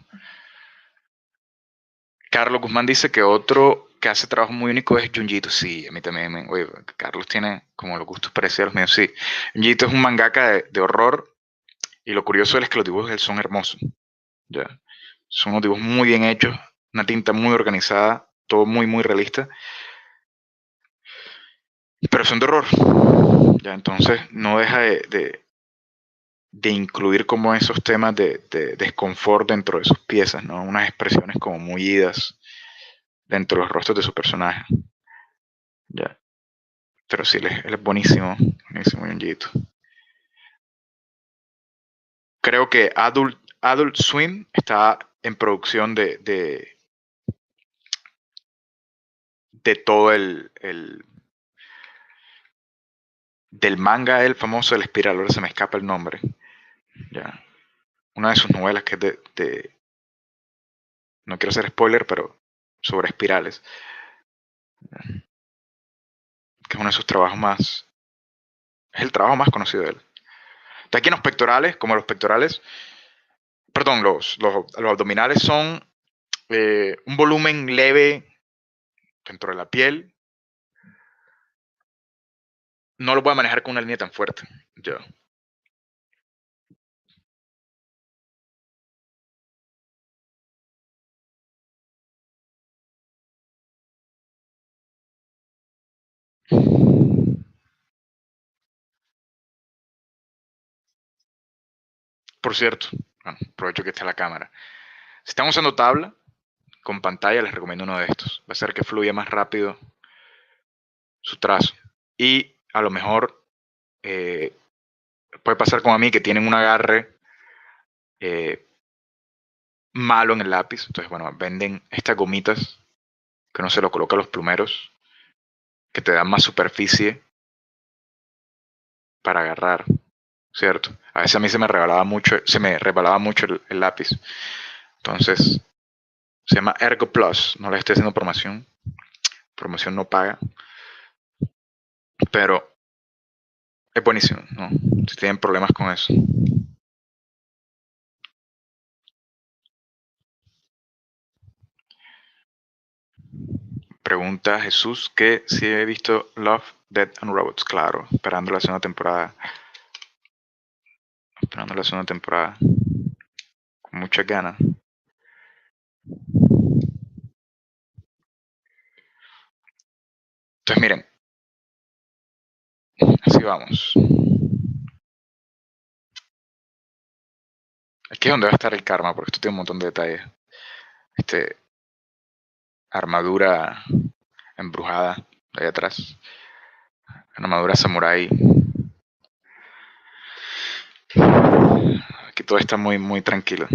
S3: Carlos Guzmán dice que otro que hace trabajo muy único es Junjito. Sí, a mí también. Oye, Carlos tiene como los gustos parecidos a los míos. Sí, Junjito es un mangaka de horror. Y lo curioso es que los dibujos de él son hermosos. Ya. Son unos dibujos muy bien hechos, una tinta muy organizada, todo muy, muy realista. Pero son de horror. Ya, entonces no deja de incluir como esos temas de desconfort dentro de sus piezas, ¿no? Unas expresiones como muy idas dentro de los rostros de su personaje. Ya. Pero sí, él es buenísimo, buenísimo, Junjito. Creo que Adult Swim está en producción de todo del manga, el famoso El Espiral, ahora se me escapa el nombre. Ya. Una de sus novelas que es no quiero hacer spoiler, pero sobre espirales. Que es uno de sus trabajos más, es el trabajo más conocido de él. De aquí en los pectorales, como los pectorales, perdón, los abdominales son un volumen leve dentro de la piel. No lo voy a manejar con una línea tan fuerte. Ya. Por cierto, bueno, aprovecho que está la cámara. Si están usando tabla con pantalla, les recomiendo uno de estos. Va a hacer que fluya más rápido su trazo. Y a lo mejor puede pasar como a mí, que tienen un agarre malo en el lápiz. Entonces, bueno, venden estas gomitas que uno se lo coloca a los plumeros, que te dan más superficie para agarrar, ¿cierto? A veces a mí se me resbalaba mucho el lápiz. Entonces, se llama Ergo Plus. No le estoy haciendo promoción. Promoción no paga. Pero es buenísimo, ¿no? Si tienen problemas con eso. Pregunta Jesús que si he visto Love, Death and Robots. Claro, esperando la segunda temporada. esperando la segunda temporada con muchas ganas. Entonces miren, así vamos. Aquí es donde va a estar el karma, porque esto tiene un montón de detalles. Armadura embrujada de ahí atrás. Una armadura samurai. Aquí todo está muy, muy tranquilo.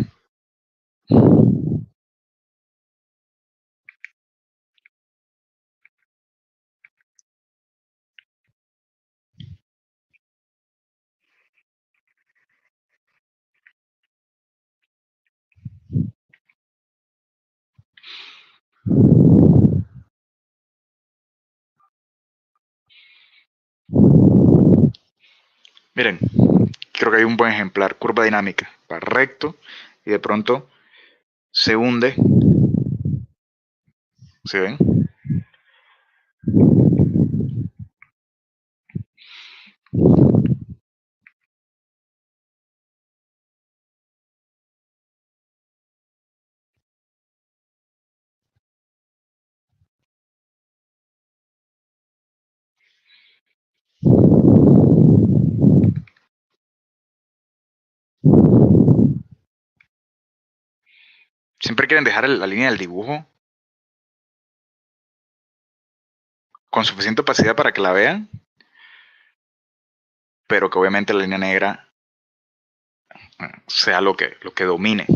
S3: Miren, creo que hay un buen ejemplar. Curva dinámica. Va recto y de pronto se hunde. ¿Sí ven? Siempre quieren dejar la línea del dibujo con suficiente opacidad para que la vean, pero que obviamente la línea negra sea lo que domine.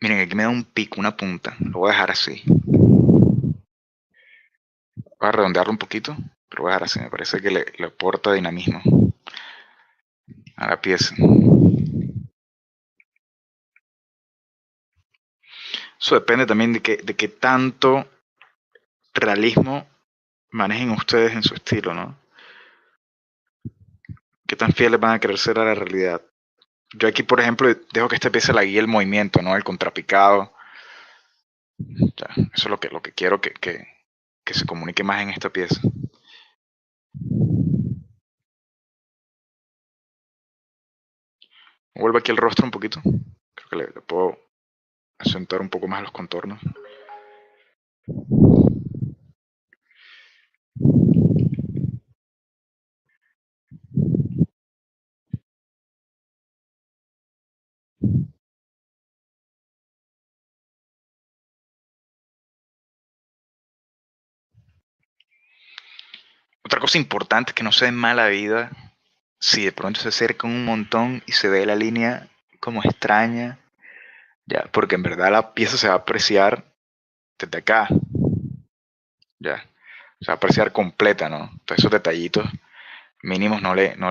S3: Miren, aquí me da un pico, una punta. Lo voy a dejar así. Voy a redondearlo un poquito, pero voy a dejar así. Me parece que le aporta dinamismo a la pieza. Eso depende también de qué tanto realismo manejen ustedes en su estilo, ¿no? Qué tan fieles van a querer ser a la realidad. Yo aquí, por ejemplo, dejo que esta pieza la guíe el movimiento, ¿no? El contrapicado. Ya, eso es lo que quiero que se comunique más en esta pieza. Vuelvo aquí el rostro un poquito. Creo que le puedo acentuar un poco más los contornos. Otra cosa importante, que no se dé mala vida si de pronto se acerca un montón y se ve la línea como extraña, ya, porque en verdad la pieza se va a apreciar desde acá, ya, se va a apreciar completa, ¿no? Todos esos detallitos mínimos no les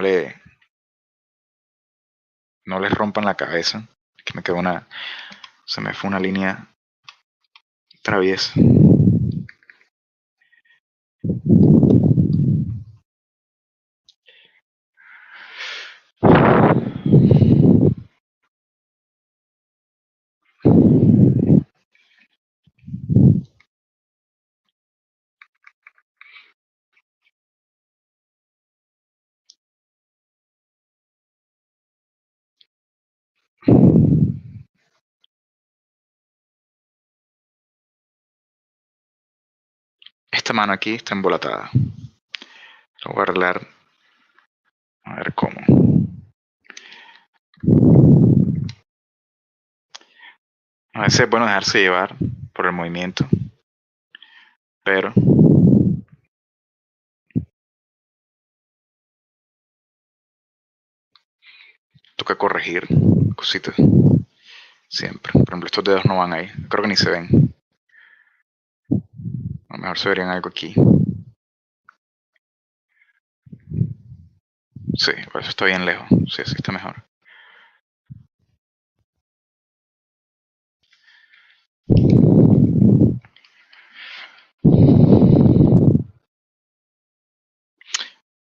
S3: rompan la cabeza. Aquí me quedó se me fue una línea traviesa. Esta mano aquí está embolatada. Lo voy a arreglar. A ver cómo. A veces es bueno dejarse llevar por el movimiento, pero toca corregir cositas siempre. Por ejemplo, estos dedos no van ahí. Creo que ni se ven. A lo mejor se verían algo aquí. Sí, por eso está bien lejos. Sí, así está mejor.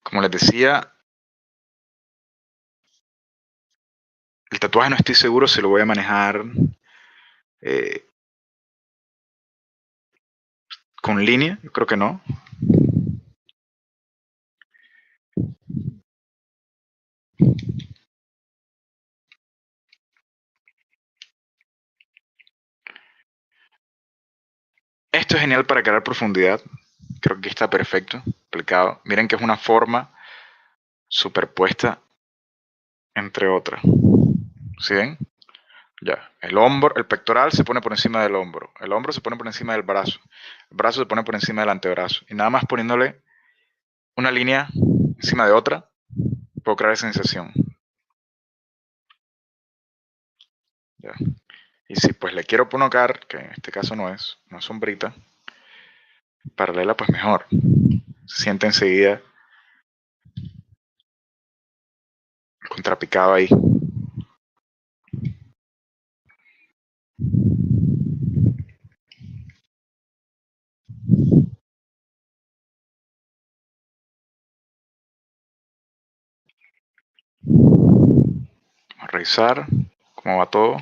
S3: Como les decía, el tatuaje no estoy seguro si lo voy a manejar con línea. Yo creo que no. esto es genial para crear profundidad. Creo que aquí está perfecto aplicado. Miren que es una forma superpuesta entre otras. ¿Sí ven? Ya. El hombro, el pectoral se pone por encima del hombro. El hombro se pone por encima del brazo. El brazo se pone por encima del antebrazo. Y nada más poniéndole una línea encima de otra, puedo crear esa sensación. Ya. Y si pues le quiero colocar, que en este caso no es una sombrita, paralela, pues mejor. Se siente enseguida contrapicado ahí. Vamos a revisar cómo va todo.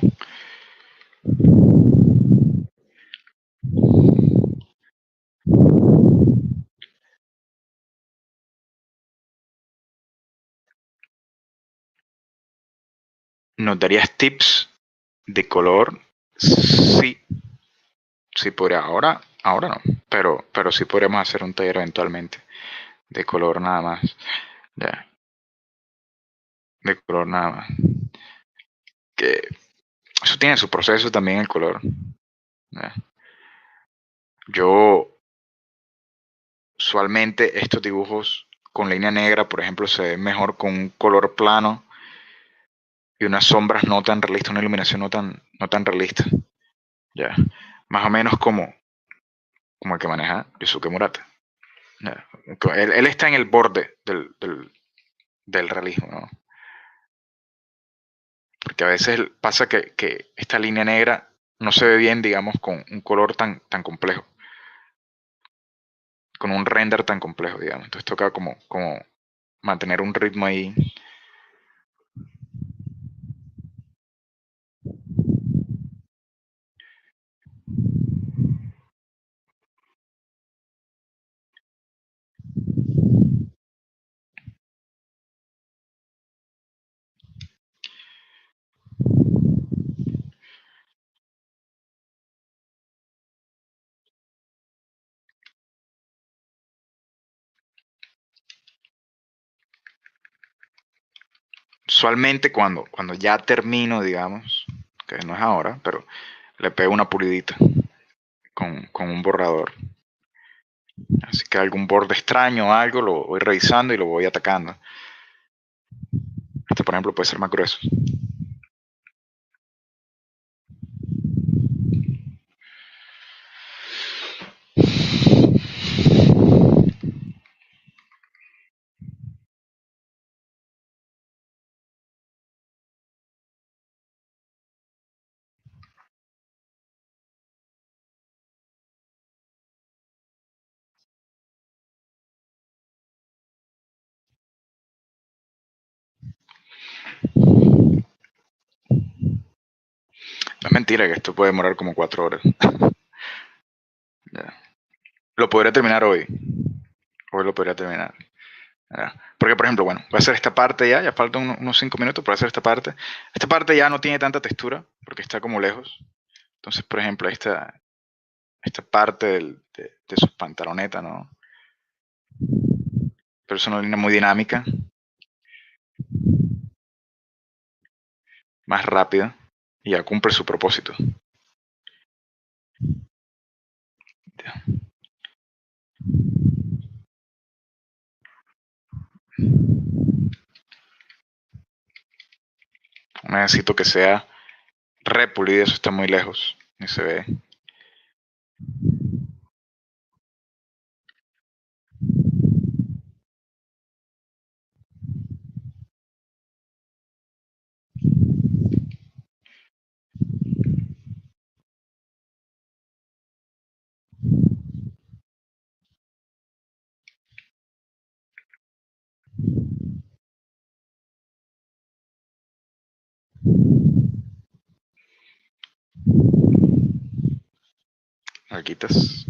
S3: ¿Nos darías tips de color? Sí, sí podría. Ahora no, pero sí podríamos hacer un taller eventualmente de color nada más. Ya, de color nada más. Que eso tiene su proceso también el color. Ya. Yo usualmente estos dibujos con línea negra, por ejemplo, se ven mejor con un color plano y unas sombras no tan realistas, una iluminación no tan realista. Ya. Más o menos como el que maneja Yusuke Murata. Ya. Él está en el borde del realismo, ¿no? Porque a veces pasa que esta línea negra no se ve bien, digamos, con un color tan complejo, con un render tan complejo, digamos. Entonces toca como mantener un ritmo ahí. Usualmente cuando ya termino, digamos, que no es ahora, pero le pego una pulidita con un borrador. Así que algún borde extraño o algo lo voy revisando y lo voy atacando. Este, por ejemplo, puede ser más grueso. No es mentira que esto puede demorar como 4 horas. Ya. Lo podría terminar hoy. Hoy lo podría terminar. Ya. Porque, por ejemplo, bueno, voy a hacer esta parte ya faltan unos 5 minutos para hacer esta parte. Esta parte ya no tiene tanta textura porque está como lejos. Entonces, por ejemplo, esta parte de sus pantalonetas, ¿no? Pero es una línea muy dinámica, más rápida y ya cumple su propósito. Ya. Necesito que sea repulido, eso está muy lejos y se ve. Marquitas.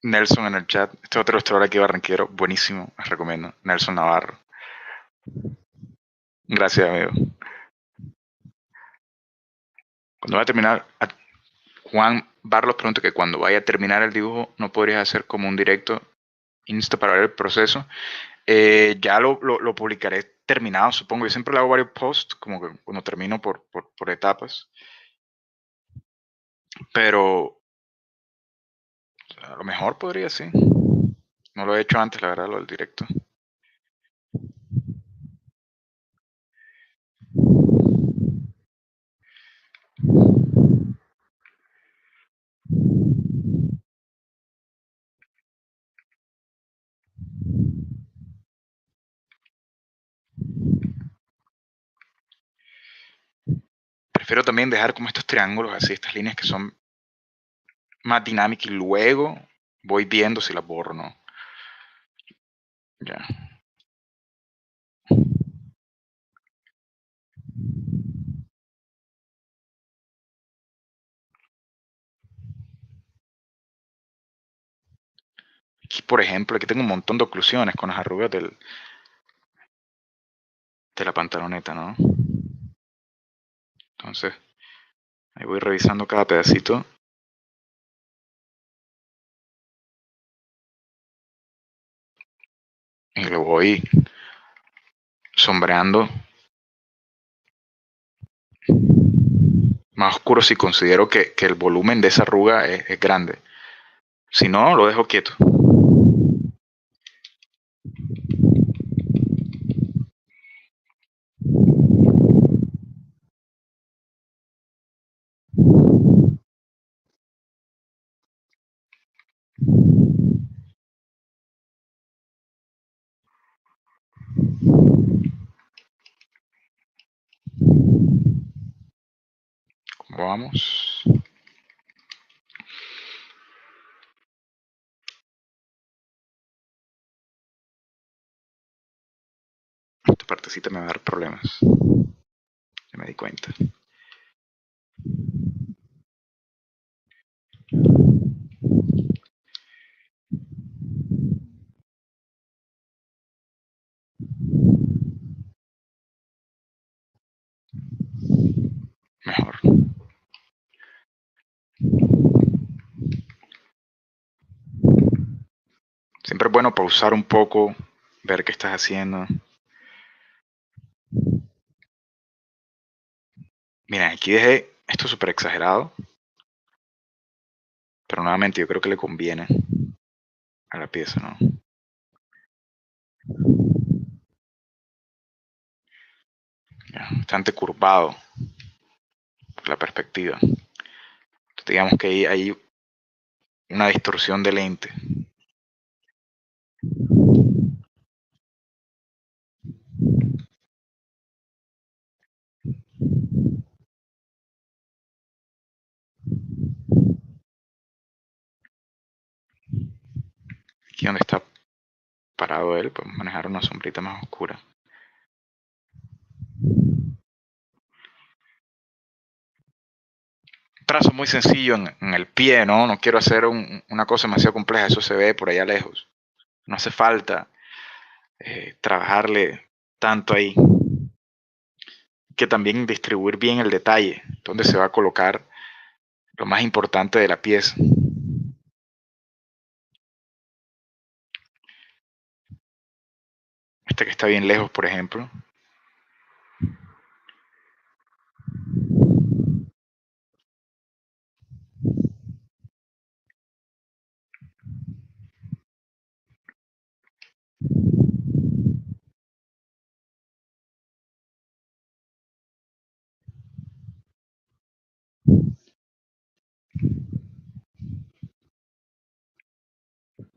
S3: Nelson en el chat. Este otro ilustrador aquí barranquero, buenísimo, les recomiendo. Nelson Navarro. Gracias, amigo. Cuando va a terminar, Juan Barlos pregunta que cuando vaya a terminar el dibujo, ¿no podrías hacer como un directo Insta para ver el proceso? Ya lo publicaré terminado, supongo. Yo siempre le hago varios posts, como que cuando termino por etapas. Pero a lo mejor podría, sí. No lo he hecho antes, la verdad, lo del directo. Prefiero también dejar como estos triángulos así, estas líneas que son más dinámicas y luego voy viendo si las borro o no. Ya. Aquí, por ejemplo, aquí tengo un montón de oclusiones con las arrugas de la pantaloneta, ¿no? Entonces, ahí voy revisando cada pedacito. Y lo voy sombreando más oscuro si considero que el volumen de esa arruga es grande. Si no, lo dejo quieto. ¿Cómo vamos? Esta partecita me va a dar problemas. Ya me di cuenta. Mejor. Siempre es bueno pausar un poco, ver qué estás haciendo. Mira, aquí dejé esto súper exagerado. Pero nuevamente yo creo que le conviene a la pieza, ¿no? Ya, bastante curvado la perspectiva. Entonces, digamos que hay una distorsión de lente. Aquí donde está parado él, podemos manejar una sombrita más oscura. Trazo muy sencillo en el pie, ¿no? No quiero hacer una cosa demasiado compleja, eso se ve por allá lejos. No hace falta trabajarle tanto ahí. Que también distribuir bien el detalle, donde se va a colocar lo más importante de la pieza. Este que está bien lejos, por ejemplo.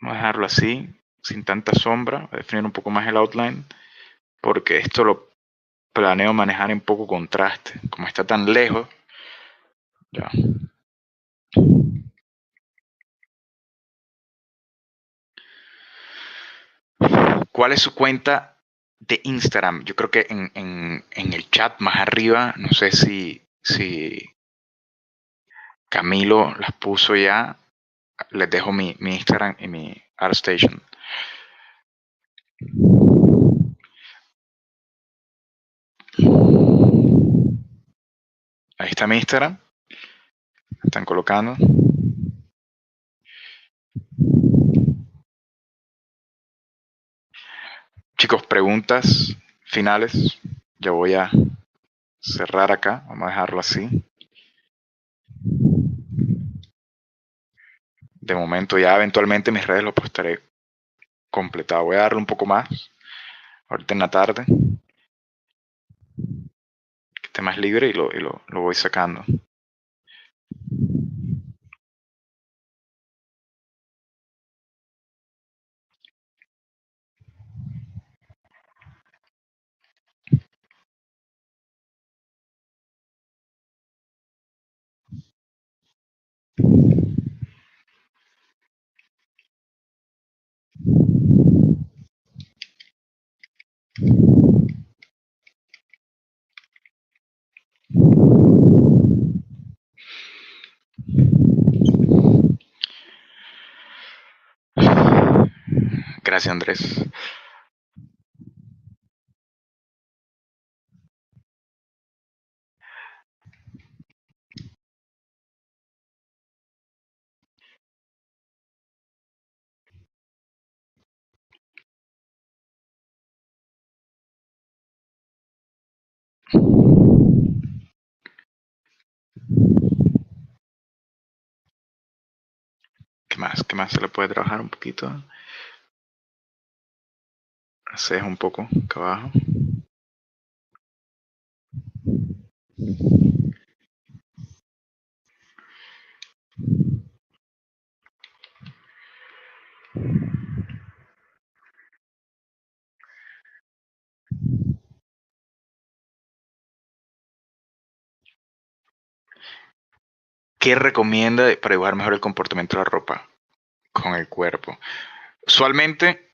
S3: Vamos a dejarlo así, sin tanta sombra, voy a definir un poco más el outline, porque esto lo planeo manejar en poco contraste. Como está tan lejos, ya. ¿Cuál es su cuenta de Instagram? Yo creo que en el chat más arriba, no sé si Camilo las puso ya. les dejo mi Instagram y mi ArtStation. Ahí está mi Instagram. Están colocando. Chicos, preguntas finales. Ya voy a cerrar acá. Vamos a dejarlo así. De momento ya eventualmente mis redes lo postaré completado. Voy a darle un poco más. Ahorita en la tarde. Que esté más libre y lo voy sacando. Gracias, Andrés. ¿Qué más? ¿Qué más se le puede trabajar un poquito? Ceja un poco acá abajo. ¿Qué recomienda para dibujar mejor el comportamiento de la ropa con el cuerpo? Usualmente,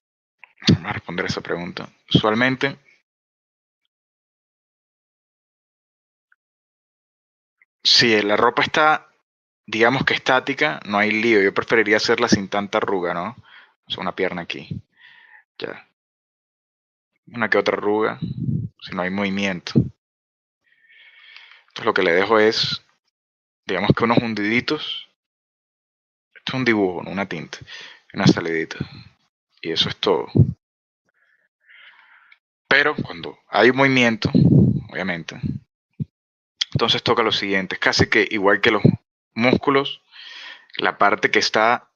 S3: vamos a responder esa pregunta. Usualmente, si la ropa está, digamos que estática, no hay lío. Yo preferiría hacerla sin tanta arruga, ¿no? O sea, una pierna aquí. Ya. Una que otra arruga, si no hay movimiento. Entonces lo que le dejo es, digamos que unos hundiditos. Esto es un dibujo, no una tinta. Una salidita. Y eso es todo. Pero cuando hay movimiento, obviamente, entonces toca lo siguiente. Es casi que igual que los músculos, la parte que está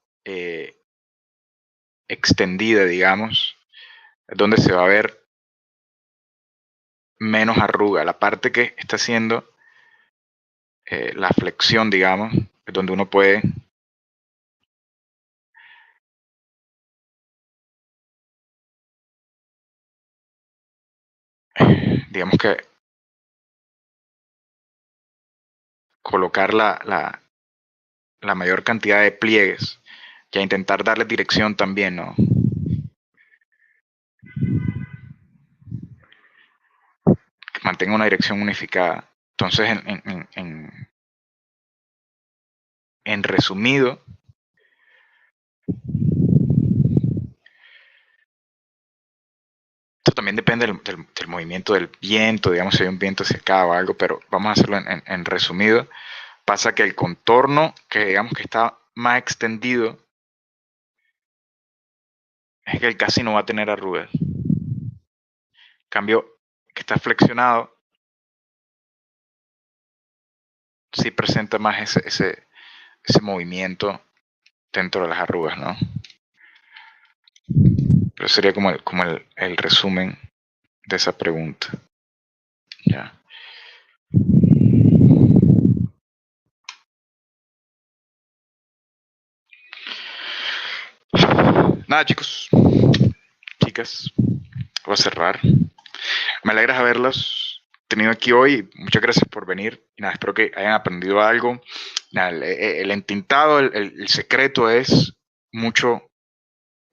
S3: extendida, digamos, es donde se va a ver menos arruga. La parte que está haciendo la flexión, digamos, es donde uno puede digamos que colocar la mayor cantidad de pliegues y a intentar darle dirección también, ¿no? Que mantenga una dirección unificada. Entonces, en resumido, esto también depende del movimiento del viento, digamos si hay un viento hacia acá o algo, pero vamos a hacerlo en resumido. Pasa que el contorno, que digamos que está más extendido, es que él casi no va a tener arrugas. En cambio, que está flexionado, sí presenta más ese movimiento dentro de las arrugas, ¿no? Pero sería como el resumen de esa pregunta. Ya. Nada, chicos, chicas, voy a cerrar. Me alegra haberlos tenido aquí hoy. Muchas gracias por venir. Y nada, espero que hayan aprendido algo. Nada, el entintado, el secreto es mucho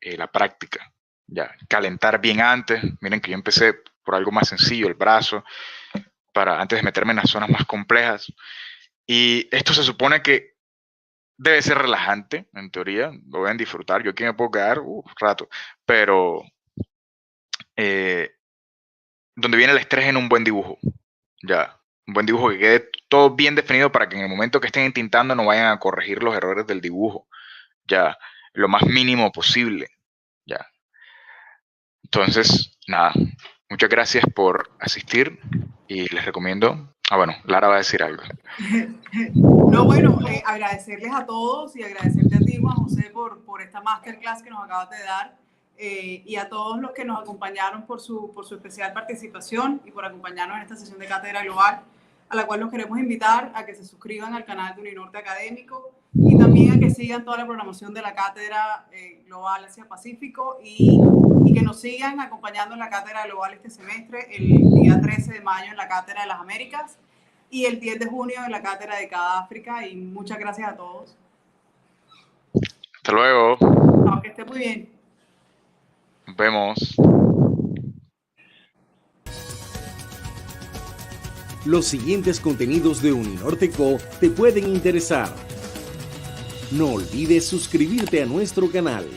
S3: la práctica. Ya, calentar bien antes. Miren que yo empecé por algo más sencillo, el brazo, para antes de meterme en las zonas más complejas. Y esto se supone que debe ser relajante, en teoría, lo deben disfrutar. Yo aquí me puedo quedar un rato, pero donde viene el estrés en un buen dibujo, ya. Un buen dibujo que quede todo bien definido para que en el momento que estén entintando no vayan a corregir los errores del dibujo, ya, lo más mínimo posible, ya. Entonces, nada, muchas gracias por asistir y les recomiendo. Bueno, Lara va a decir algo.
S2: No, bueno, agradecerles a todos y agradecerte a ti, Juan José, por esta masterclass que nos acabas de dar y a todos los que nos acompañaron por su especial participación y por acompañarnos en esta sesión de Cátedra Global, a la cual los queremos invitar a que se suscriban al canal de Uninorte Académico y también a que sigan toda la programación de la Cátedra Global Asia-Pacífico y que nos sigan acompañando en la Cátedra Global este semestre, el día 13 de mayo en la Cátedra de las Américas y el 10 de junio en la Cátedra de cada África. Y muchas gracias a todos.
S3: Hasta luego.
S2: No, que esté muy bien.
S3: Nos vemos.
S1: Los siguientes contenidos de Uninorte.co te pueden interesar. No olvides suscribirte a nuestro canal.